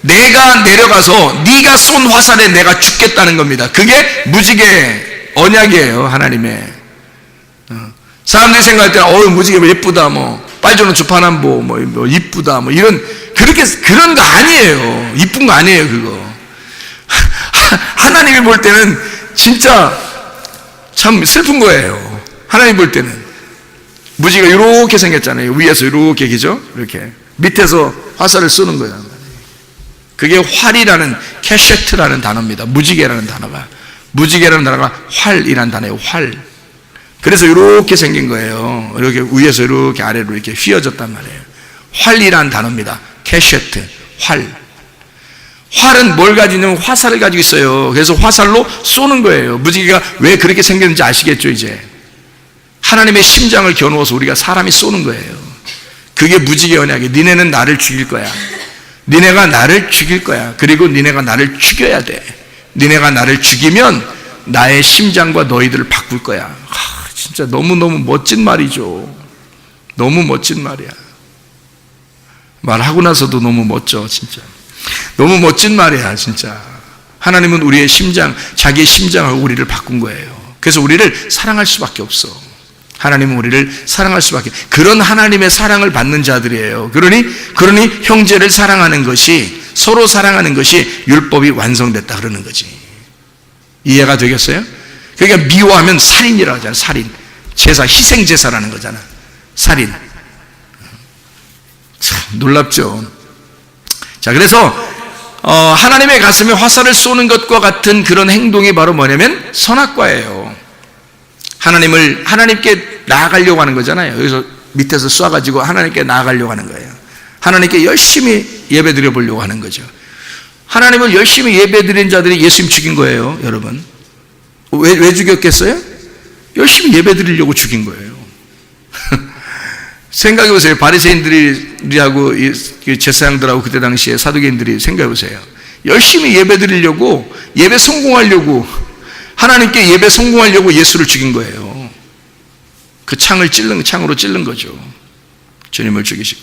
내가 내려가서 네가 쏜 화살에 내가 죽겠다는 겁니다. 그게 무지개 언약이에요, 하나님의. 사람들이 생각할 때는 무지개 예쁘다, 빨주노 주파남보 이쁘다, 이런 그런 거 아니에요. 이쁜 거 아니에요, 그거. 하나님이 볼 때는 진짜 참 슬픈 거예요. 하나님 볼 때는 무지개가 이렇게 생겼잖아요. 위에서 이렇게, 그죠? 이렇게 밑에서 화살을 쏘는 거예요. 그게 활이라는, 캐셰트라는 단어입니다. 무지개라는 단어가 활이라는 단어예요. 활. 그래서 이렇게 생긴 거예요. 이렇게 위에서 이렇게 아래로 이렇게 휘어졌단 말이에요. 활이라는 단어입니다. 캐셰트, 활. 활은 뭘 가지고 있냐면 화살을 가지고 있어요. 그래서 화살로 쏘는 거예요. 무지개가 왜 그렇게 생겼는지 아시겠죠, 이제? 하나님의 심장을 겨누어서 우리가 사람이 쏘는 거예요. 그게 무지개 언약이에요. 니네는 나를 죽일 거야. 니네가 나를 죽일 거야. 그리고 니네가 나를 죽여야 돼. 니네가 나를 죽이면 나의 심장과 너희들을 바꿀 거야. 진짜 너무너무 멋진 말이죠. 너무 멋진 말이야. 말하고 나서도 너무 멋져, 진짜. 너무 멋진 말이야, 진짜. 하나님은 우리의 심장, 자기의 심장하고 우리를 바꾼 거예요. 그래서 우리를 사랑할 수밖에 없어. 하나님은 우리를 사랑할 수밖에. 그런 하나님의 사랑을 받는 자들이에요. 그러니 형제를 사랑하는 것이, 서로 사랑하는 것이 율법이 완성됐다 그러는 거지. 이해가 되겠어요? 그러니까 미워하면 살인이라고 하잖아요. 살인. 제사, 희생제사라는 거잖아. 살인. 참 놀랍죠. 자, 그래서 하나님의 가슴에 화살을 쏘는 것과 같은 그런 행동이 바로 뭐냐면 선악과예요. 하나님께 나아가려고 하는 거잖아요. 여기서 밑에서 쏴가지고 하나님께 나아가려고 하는 거예요. 하나님께 열심히 예배 드려보려고 하는 거죠. 하나님을 열심히 예배 드린 자들이 예수님 죽인 거예요, 여러분. 왜 죽였겠어요? 열심히 예배 드리려고 죽인 거예요. 생각해 보세요. 바리새인들하고 제사장들하고 그때 당시에 사두개인들이 생각해 보세요. 열심히 예배 드리려고, 예배 성공하려고, 하나님께 예배 성공하려고 예수를 죽인 거예요. 그 창으로 찔른 거죠. 주님을 죽이시고.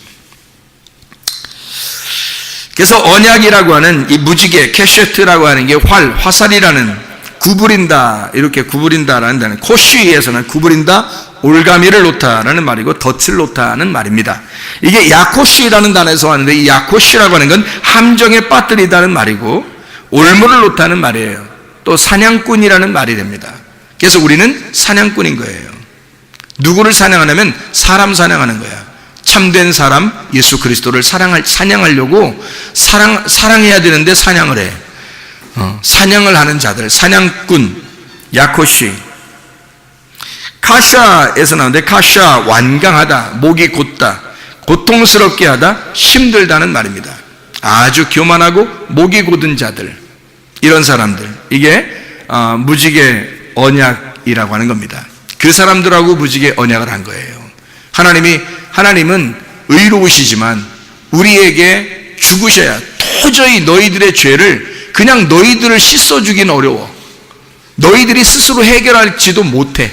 그래서 언약이라고 하는 이 무지개, 캐셰트라고 하는 게 화살이라는 구부린다, 이렇게 구부린다라는 단어, 코쉬에서는 구부린다, 올가미를 놓다라는 말이고 덫을 놓다는 말입니다. 이게 야코쉬라는 단어에서 왔는데, 이 야코쉬라고 하는 건 함정에 빠뜨리다는 말이고 올무를 놓다는 말이에요. 또 사냥꾼이라는 말이 됩니다. 그래서 우리는 사냥꾼인 거예요. 누구를 사냥하냐면 사람 사냥하는 거야. 참된 사람 예수 그리스도를 사냥하려고 사랑해야 되는데 사냥을 해. 사냥을 하는 자들, 사냥꾼, 야코시. 카샤에서 나오는데, 카샤 완강하다, 목이 곧다, 고통스럽게 하다, 힘들다는 말입니다. 아주 교만하고 목이 곧은 자들, 이런 사람들, 이게 무지개 언약이라고 하는 겁니다. 그 사람들하고 무지개 언약을 한 거예요. 하나님은 의로우시지만 우리에게 죽으셔야, 도저히 너희들의 죄를 그냥 너희들을 씻어주긴 어려워. 너희들이 스스로 해결할지도 못해.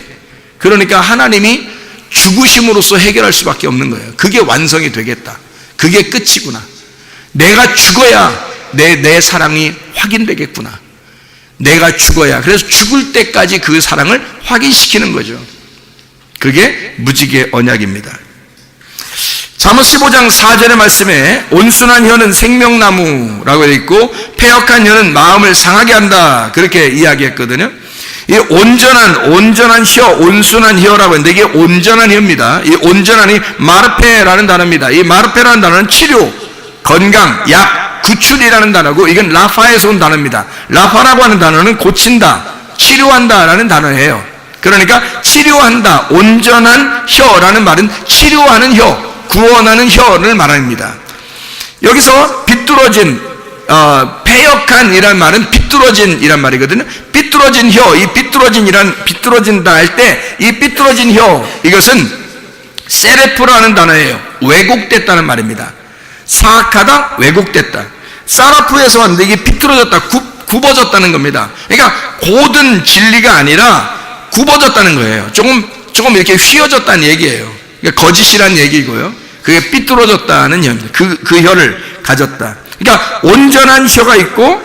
그러니까 하나님이 죽으심으로써 해결할 수밖에 없는 거예요. 그게 완성이 되겠다. 그게 끝이구나. 내가 죽어야 내 사랑이 확인되겠구나. 내가 죽어야. 그래서 죽을 때까지 그 사랑을 확인시키는 거죠. 그게 무지개 언약입니다. 잠언 15장 4절의 말씀에 온순한 혀는 생명나무라고 되어 있고 패역한 혀는 마음을 상하게 한다, 그렇게 이야기했거든요. 이 온전한 혀, 온순한 혀라고 했는데 이게 온전한 혀입니다. 이 온전한이 마르페라는 단어입니다. 이 마르페라는 단어는 치료, 건강, 약, 구출이라는 단어고, 이건 라파에서 온 단어입니다. 라파라고 하는 단어는 고친다, 치료한다라는 단어예요. 그러니까 치료한다, 온전한 혀라는 말은 치료하는 혀, 구원하는 혀를 말합니다. 여기서 비뚤어진, 패역한이란 말은 비뚤어진이란 말이거든요. 비뚤어진 혀, 이 비뚤어진다 할 때 이 비뚤어진 혀, 이것은 세레프라는 단어예요. 왜곡됐다는 말입니다. 사악하다, 왜곡됐다. 사라프에서 왔는데 이게 비뚤어졌다, 굽어졌다는 겁니다. 그러니까 고든 진리가 아니라 굽어졌다는 거예요. 조금 이렇게 휘어졌다는 얘기예요. 그러니까 거짓이라는 얘기고요. 그게 삐뚤어졌다는 혀입니다. 그 혀를 가졌다. 그러니까 온전한 혀가 있고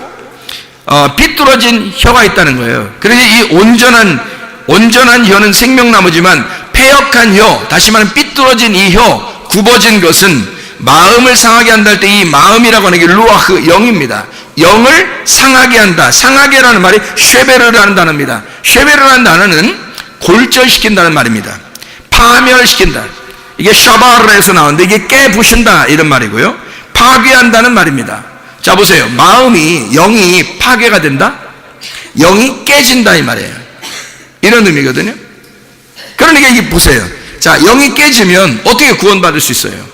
삐뚤어진 혀가 있다는 거예요. 그래서 이 온전한 혀는 생명나무지만 패역한 혀, 다시 말하면 삐뚤어진 이 혀, 굽어진 것은 마음을 상하게 한다 할 때 이 마음이라고 하는 게 루아흐, 영입니다. 영을 상하게 한다. 상하게라는 말이 쉐베르라는 단어입니다. 쉐베르라는 단어는 골절시킨다는 말입니다. 파멸시킨다. 이게 샤바르에서 나오는데 이게 깨부신다, 이런 말이고요. 파괴한다는 말입니다. 자, 보세요. 영이 파괴가 된다? 영이 깨진다, 이 말이에요. 이런 의미거든요. 그러니까 이게 보세요. 자, 영이 깨지면 어떻게 구원받을 수 있어요?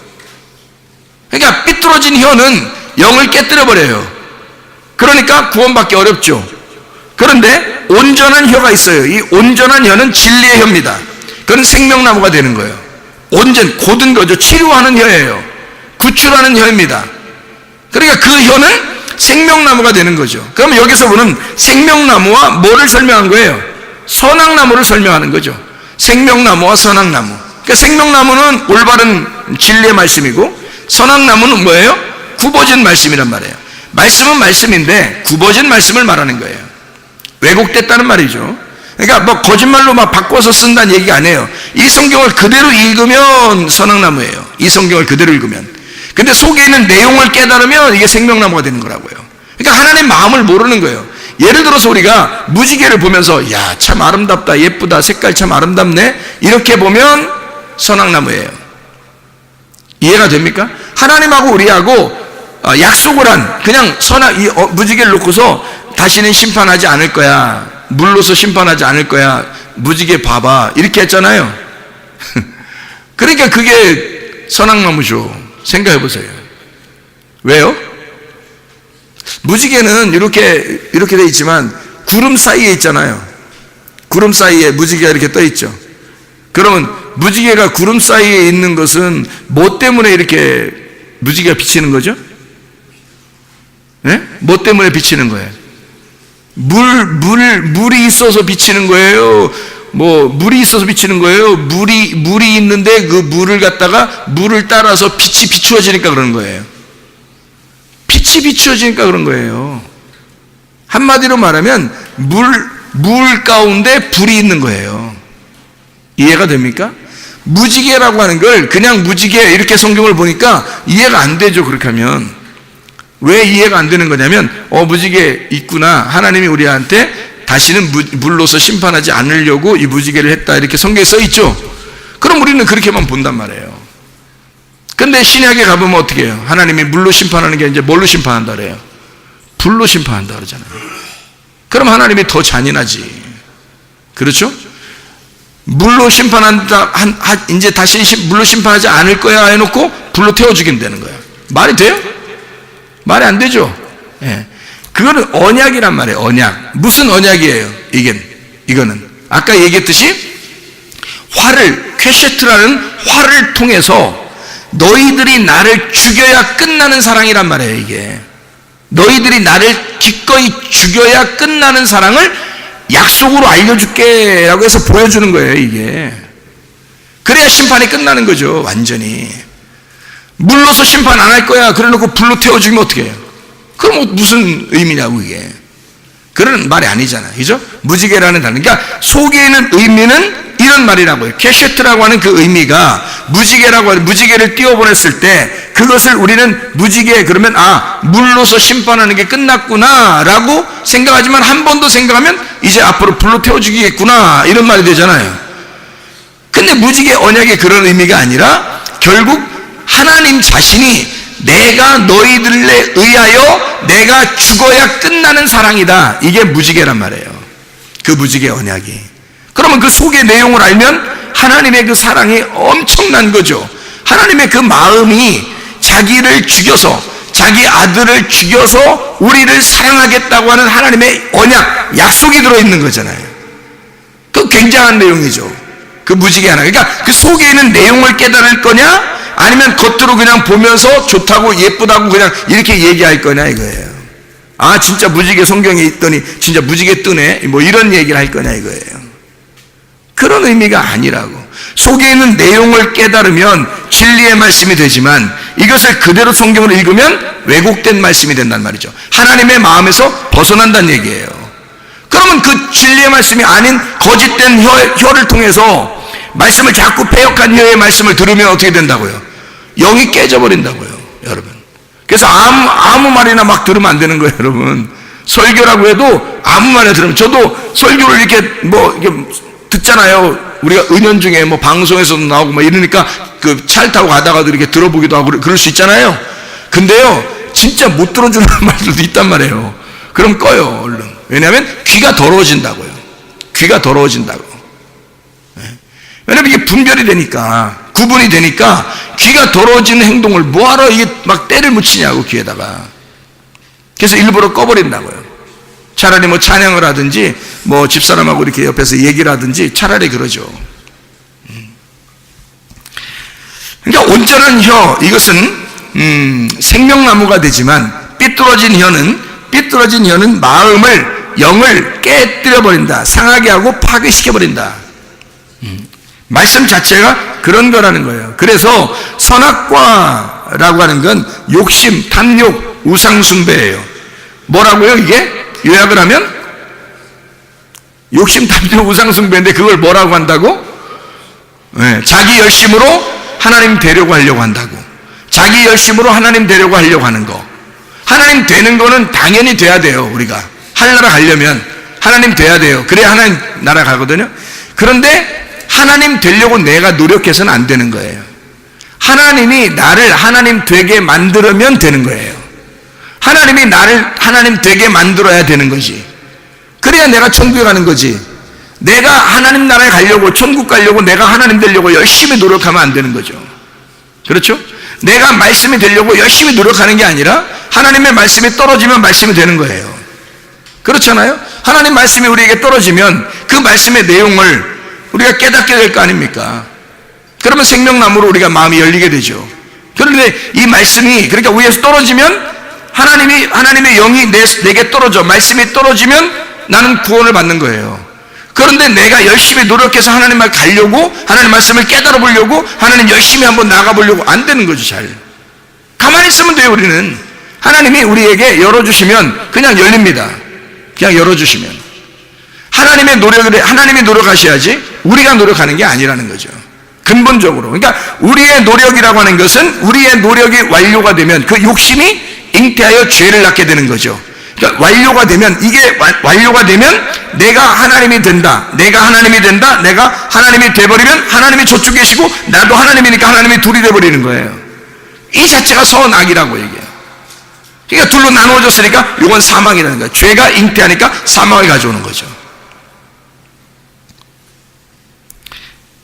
그러니까 삐뚤어진 혀는 영을 깨뜨려버려요. 그러니까 구원받기 어렵죠. 그런데 온전한 혀가 있어요. 이 온전한 혀는 진리의 혀입니다. 그건 생명나무가 되는 거예요. 고든 거죠. 치료하는 혀예요. 구출하는 혀입니다. 그러니까 그 혀는 생명나무가 되는 거죠. 그럼 여기서 보는 생명나무와 뭐를 설명한 거예요? 선악나무를 설명하는 거죠. 생명나무와 선악나무. 그러니까 생명나무는 올바른 진리의 말씀이고, 선악나무는 뭐예요? 굽어진 말씀이란 말이에요. 말씀은 말씀인데 굽어진 말씀을 말하는 거예요. 왜곡됐다는 말이죠. 그러니까 뭐 거짓말로 막 바꿔서 쓴다는 얘기가 아니에요. 이 성경을 그대로 읽으면 선악나무예요. 이 성경을 그대로 읽으면. 근데 속에 있는 내용을 깨달으면 이게 생명나무가 되는 거라고요. 그러니까 하나님 마음을 모르는 거예요. 예를 들어서 우리가 무지개를 보면서 야, 참 아름답다, 예쁘다, 색깔 참 아름답네, 이렇게 보면 선악나무예요. 이해가 됩니까? 하나님하고 우리하고 약속을 한, 그냥 무지개를 놓고서 다시는 심판하지 않을 거야, 물로서 심판하지 않을 거야, 무지개 봐봐, 이렇게 했잖아요. 그러니까 그게 선악나무죠. 생각해 보세요. 왜요? 무지개는 이렇게 돼 있지만 구름 사이에 있잖아요. 구름 사이에 무지개가 이렇게 떠 있죠. 그러면 무지개가 구름 사이에 있는 것은 뭐 때문에 이렇게 무지개가 비치는 거죠? 네? 뭐 때문에 비치는 거예요? 물이 있어서 비치는 거예요? 물이 있어서 비치는 거예요? 물이 있는데 그 물을 갖다가 물을 따라서 빛이 비추어지니까 그러는 거예요. 빛이 비추어지니까 그런 거예요. 한마디로 말하면 물 가운데 불이 있는 거예요. 이해가 됩니까? 무지개라고 하는 걸 그냥 무지개 이렇게 성경을 보니까 이해가 안 되죠. 그렇게 하면 왜 이해가 안 되는 거냐면 무지개 있구나, 하나님이 우리한테 다시는 물로서 심판하지 않으려고 이 무지개를 했다, 이렇게 성경에 써 있죠. 그럼 우리는 그렇게만 본단 말이에요. 근데 신약에 가보면 어떻게 해요? 하나님이 물로 심판하는 게 이제 뭘로 심판한다 그래요? 불로 심판한다 그러잖아요. 그럼 하나님이 더 잔인하지. 그렇죠? 물로 심판한다, 이제 다시 물로 심판하지 않을 거야 해놓고 불로 태워 죽인다는 거야. 말이 돼요? 말이 안 되죠. 예. 그거는 언약이란 말이에요. 언약. 무슨 언약이에요? 이거는 아까 얘기했듯이 퀘셰트라는 활을 통해서 너희들이 나를 죽여야 끝나는 사랑이란 말이에요. 이게 너희들이 나를 기꺼이 죽여야 끝나는 사랑을 약속으로 알려줄게 라고 해서 보여주는 거예요. 이게 그래야 심판이 끝나는 거죠. 완전히. 물로서 심판 안 할 거야 그래 놓고 불로 태워 죽이면 어떻게 해요? 그럼 무슨 의미냐고. 이게 그런 말이 아니잖아요. 그죠? 무지개라는 단어, 그러니까 속에 있는 의미는 이런 말이라고요. 케셰트라고 하는 그 의미가 무지개라고 하는, 무지개를 띄워보냈을 때 그것을 우리는 무지개 그러면 물로서 심판하는 게 끝났구나 라고 생각하지만 한 번 더 생각하면 이제 앞으로 불로 태워 죽이겠구나 이런 말이 되잖아요. 근데 무지개 언약의 그런 의미가 아니라 결국 하나님 자신이 내가 너희들에 의하여 내가 죽어야 끝나는 사랑이다, 이게 무지개란 말이에요. 그 무지개 언약이. 그러면 그 속의 내용을 알면 하나님의 그 사랑이 엄청난 거죠. 하나님의 그 마음이 자기를 죽여서, 자기 아들을 죽여서 우리를 사랑하겠다고 하는 하나님의 언약, 약속이 들어있는 거잖아요. 그 굉장한 내용이죠. 그 무지개 하나. 그러니까 그 속에 있는 내용을 깨달을 거냐, 아니면 겉으로 그냥 보면서 좋다고 예쁘다고 그냥 이렇게 얘기할 거냐 이거예요. 진짜 무지개 성경에 있더니 진짜 무지개 뜨네, 뭐 이런 얘기를 할 거냐 이거예요. 그런 의미가 아니라고. 속에 있는 내용을 깨달으면 진리의 말씀이 되지만 이것을 그대로 성경을 읽으면 왜곡된 말씀이 된단 말이죠. 하나님의 마음에서 벗어난다는 얘기예요. 그러면 그 진리의 말씀이 아닌 거짓된 혀를 통해서 말씀을 자꾸 패역한 혀의 말씀을 들으면 어떻게 된다고요? 영이 깨져버린다고요, 여러분. 그래서 아무 말이나 막 들으면 안 되는 거예요, 여러분. 설교라고 해도 아무 말이나 들으면, 저도 설교를 이렇게 듣잖아요. 우리가 은연중에 방송에서도 나오고 이러니까 그 차를 타고 가다가도 이렇게 들어보기도 하고 그럴 수 있잖아요. 근데요, 진짜 못 들어주는 말들도 있단 말이에요. 그럼 꺼요, 얼른. 왜냐하면 귀가 더러워진다고요. 귀가 더러워진다고. 왜냐면 이게 분별이 되니까, 구분이 되니까 귀가 더러워지는 행동을 뭐하러 이게 막 때를 묻히냐고, 귀에다가. 그래서 일부러 꺼버린다고요. 차라리 찬양을 하든지 집사람하고 이렇게 옆에서 얘기를 하든지 차라리 그러죠. 그러니까 온전한 혀, 이것은 생명나무가 되지만 삐뚤어진 혀는 마음을, 영을 깨뜨려 버린다, 상하게 하고 파괴시켜 버린다. 말씀 자체가 그런 거라는 거예요. 그래서 선악과라고 하는 건 욕심, 탐욕, 우상숭배예요. 뭐라고요 이게? 요약을 하면 욕심, 탐욕, 우상숭배인데 그걸 뭐라고 한다고? 자기 열심으로 하나님 되려고 하려고 한다고. 자기 열심으로 하나님 되려고 하려고 하는 거. 하나님 되는 거는 당연히 돼야 돼요. 우리가 하늘나라 가려면 하나님 돼야 돼요. 그래야 하나님 나라 가거든요. 그런데 하나님 되려고 내가 노력해서는 안 되는 거예요. 하나님이 나를 하나님 되게 만들면 되는 거예요. 하나님이 나를 하나님 되게 만들어야 되는 거지. 그래야 내가 천국에 가는 거지. 내가 하나님 나라에 가려고, 천국 가려고 내가 하나님 되려고 열심히 노력하면 안 되는 거죠. 그렇죠? 내가 말씀이 되려고 열심히 노력하는 게 아니라 하나님의 말씀이 떨어지면 말씀이 되는 거예요. 그렇잖아요? 하나님 말씀이 우리에게 떨어지면 그 말씀의 내용을 우리가 깨닫게 될 거 아닙니까? 그러면 생명나무로 우리가 마음이 열리게 되죠. 그런데 이 말씀이, 그러니까 위에서 떨어지면 하나님의 영이 내게 떨어져, 말씀이 떨어지면 나는 구원을 받는 거예요. 그런데 내가 열심히 노력해서 하나님 말 가려고, 하나님 말씀을 깨달아 보려고, 하나님 열심히 한번 나가 보려고 안 되는 거죠. 잘 가만히 있으면 돼요. 우리는 하나님이 우리에게 열어주시면 그냥 열립니다. 그냥 열어주시면. 하나님이 노력하셔야지 우리가 노력하는 게 아니라는 거죠. 근본적으로. 그러니까 우리의 노력이라고 하는 것은 우리의 노력이 완료가 되면 그 욕심이 잉태하여 죄를 낳게 되는 거죠. 그러니까 완료가 되면, 이게 완료가 되면 내가 하나님이 된다. 내가 하나님이 돼버리면 하나님이 저쪽 계시고 나도 하나님이니까 하나님이 둘이 돼버리는 거예요. 이 자체가 선악이라고 얘기해요. 그러니까 둘로 나누어졌으니까 이건 사망이라는 거예요. 죄가 잉태하니까 사망을 가져오는 거죠.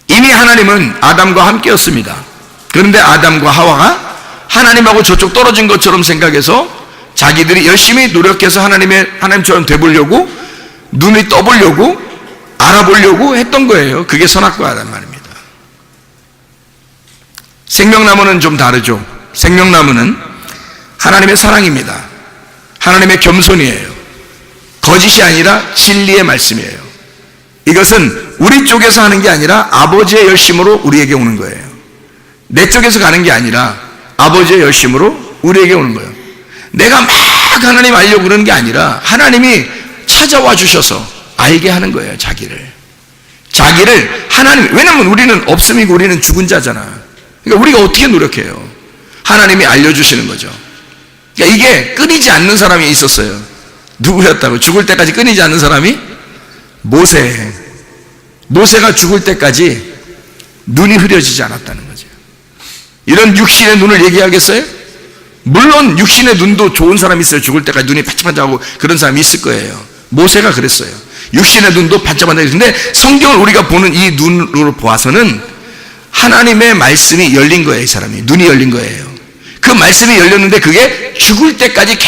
이미 하나님은 아담과 함께였습니다. 그런데 아담과 하와가 하나님하고 저쪽 떨어진 것처럼 생각해서 자기들이 열심히 노력해서 하나님처럼 돼보려고, 눈이 떠보려고, 알아보려고 했던 거예요. 그게 선악과란 말입니다. 생명나무는 좀 다르죠. 생명나무는 하나님의 사랑입니다. 하나님의 겸손이에요. 거짓이 아니라 진리의 말씀이에요. 이것은 우리 쪽에서 하는 게 아니라 아버지의 열심으로 우리에게 오는 거예요. 내 쪽에서 가는 게 아니라 아버지의 열심으로 우리에게 오는 거예요. 내가 막 하나님 알려고 그러는 게 아니라 하나님이 찾아와 주셔서 알게 하는 거예요. 자기를 하나님, 왜냐면 우리는 없음이고 우리는 죽은 자잖아. 그러니까 우리가 어떻게 노력해요? 하나님이 알려주시는 거죠. 그러니까 이게 끊이지 않는 사람이 있었어요. 누구였다고? 죽을 때까지 끊이지 않는 사람이 모세가 죽을 때까지 눈이 흐려지지 않았다는 거죠. 이런 육신의 눈을 얘기하겠어요? 물론 육신의 눈도 좋은 사람이 있어요. 죽을 때까지 눈이 반짝반짝하고 그런 사람이 있을 거예요. 모세가 그랬어요. 육신의 눈도 반짝반짝했는데 성경을 우리가 보는 이 눈으로 보아서는 하나님의 말씀이 열린 거예요. 이 사람이 눈이 열린 거예요. 그 말씀이 열렸는데 그게 죽을 때까지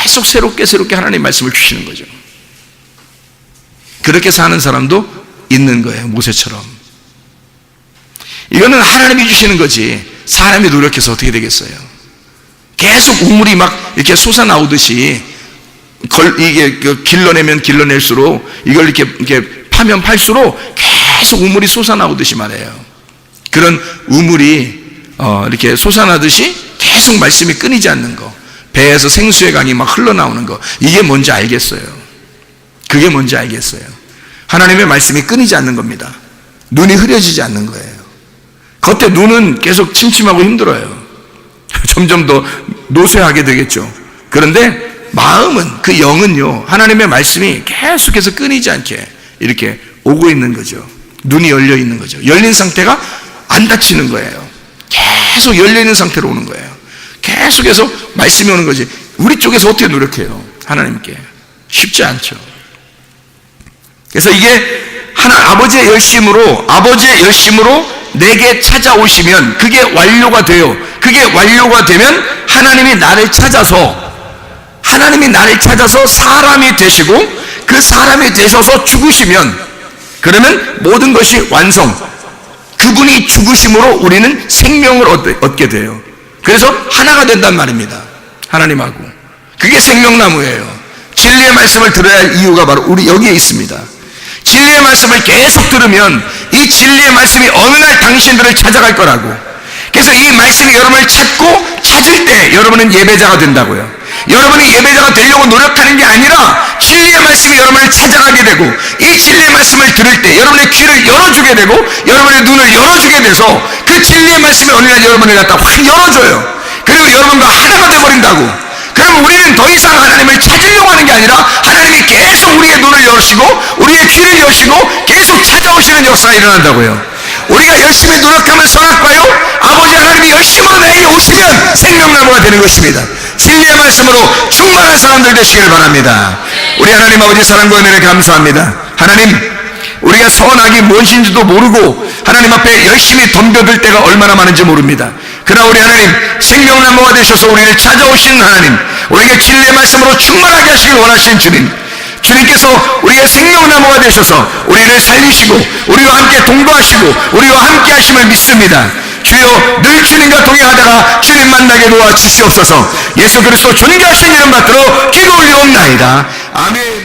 계속 새롭게 하나님의 말씀을 주시는 거죠. 그렇게 사는 사람도 있는 거예요. 모세처럼. 이거는 하나님이 주시는 거지 사람이 노력해서 어떻게 되겠어요? 계속 우물이 막 이렇게 솟아나오듯이 이게 길러낼수록 이걸 이렇게 파면 팔수록 계속 우물이 솟아나오듯이 말해요. 그런 우물이 이렇게 솟아나듯이 계속 말씀이 끊이지 않는 거, 배에서 생수의 강이 막 흘러나오는 거, 이게 뭔지 알겠어요? 그게 뭔지 알겠어요? 하나님의 말씀이 끊이지 않는 겁니다. 눈이 흐려지지 않는 거예요. 겉에 눈은 계속 침침하고 힘들어요. 점점 더 노쇠하게 되겠죠. 그런데 마음은, 그 영은요, 하나님의 말씀이 계속해서 끊이지 않게 이렇게 오고 있는 거죠. 눈이 열려 있는 거죠. 열린 상태가 안 닫히는 거예요. 계속 열려 있는 상태로 오는 거예요. 계속해서 말씀이 오는 거지. 우리 쪽에서 어떻게 노력해요? 하나님께. 쉽지 않죠. 그래서 이게 아버지의 열심으로 내게 찾아오시면 그게 완료가 돼요. 그게 완료가 되면 하나님이 나를 찾아서 사람이 되시고, 그 사람이 되셔서 죽으시면, 그러면 모든 것이 완성. 그분이 죽으심으로 우리는 생명을 얻게 돼요. 그래서 하나가 된단 말입니다. 하나님하고. 그게 생명나무예요. 진리의 말씀을 들어야 할 이유가 바로 우리 여기에 있습니다. 진리의 말씀을 계속 들으면 이 진리의 말씀이 어느 날 당신들을 찾아갈 거라고. 그래서 이 말씀이 여러분을 찾을 때 여러분은 예배자가 된다고요. 여러분이 예배자가 되려고 노력하는 게 아니라 진리의 말씀이 여러분을 찾아가게 되고, 이 진리의 말씀을 들을 때 여러분의 귀를 열어주게 되고 여러분의 눈을 열어주게 돼서 그 진리의 말씀이 어느 날 여러분을 갖다 확 열어줘요. 그리고 여러분과 하나가 되어버린다고. 그러면 우리는 더 이상 하나님을 찾으려고 하는 게 아니라 하나님이 계속 우리의 눈을 여시고 우리의 귀를 여시고 계속 찾아오시는 역사가 일어난다고요. 우리가 열심히 노력하면 선악과요, 아버지 하나님이 열심으로 나에게 오시면 생명나무가 되는 것입니다. 진리의 말씀으로 충만한 사람들 되시기를 바랍니다. 우리 하나님 아버지 사랑과 은혜를 감사합니다. 하나님, 우리가 선악이 무엇인지도 모르고 하나님 앞에 열심히 덤벼들 때가 얼마나 많은지 모릅니다. 그러나 우리 하나님, 생명나무가 되셔서 우리를 찾아오시는 하나님, 우리에게 진리의 말씀으로 충만하게 하시길 원하시는 주님, 주님께서 우리의 생명나무가 되셔서 우리를 살리시고 우리와 함께 동거하시고 우리와 함께 하심을 믿습니다. 주여, 늘 주님과 동행하다가 주님 만나게 도와주시옵소서. 예수 그리스도 존귀하신 이름 받들어 기도 올리옵나이다. 아멘.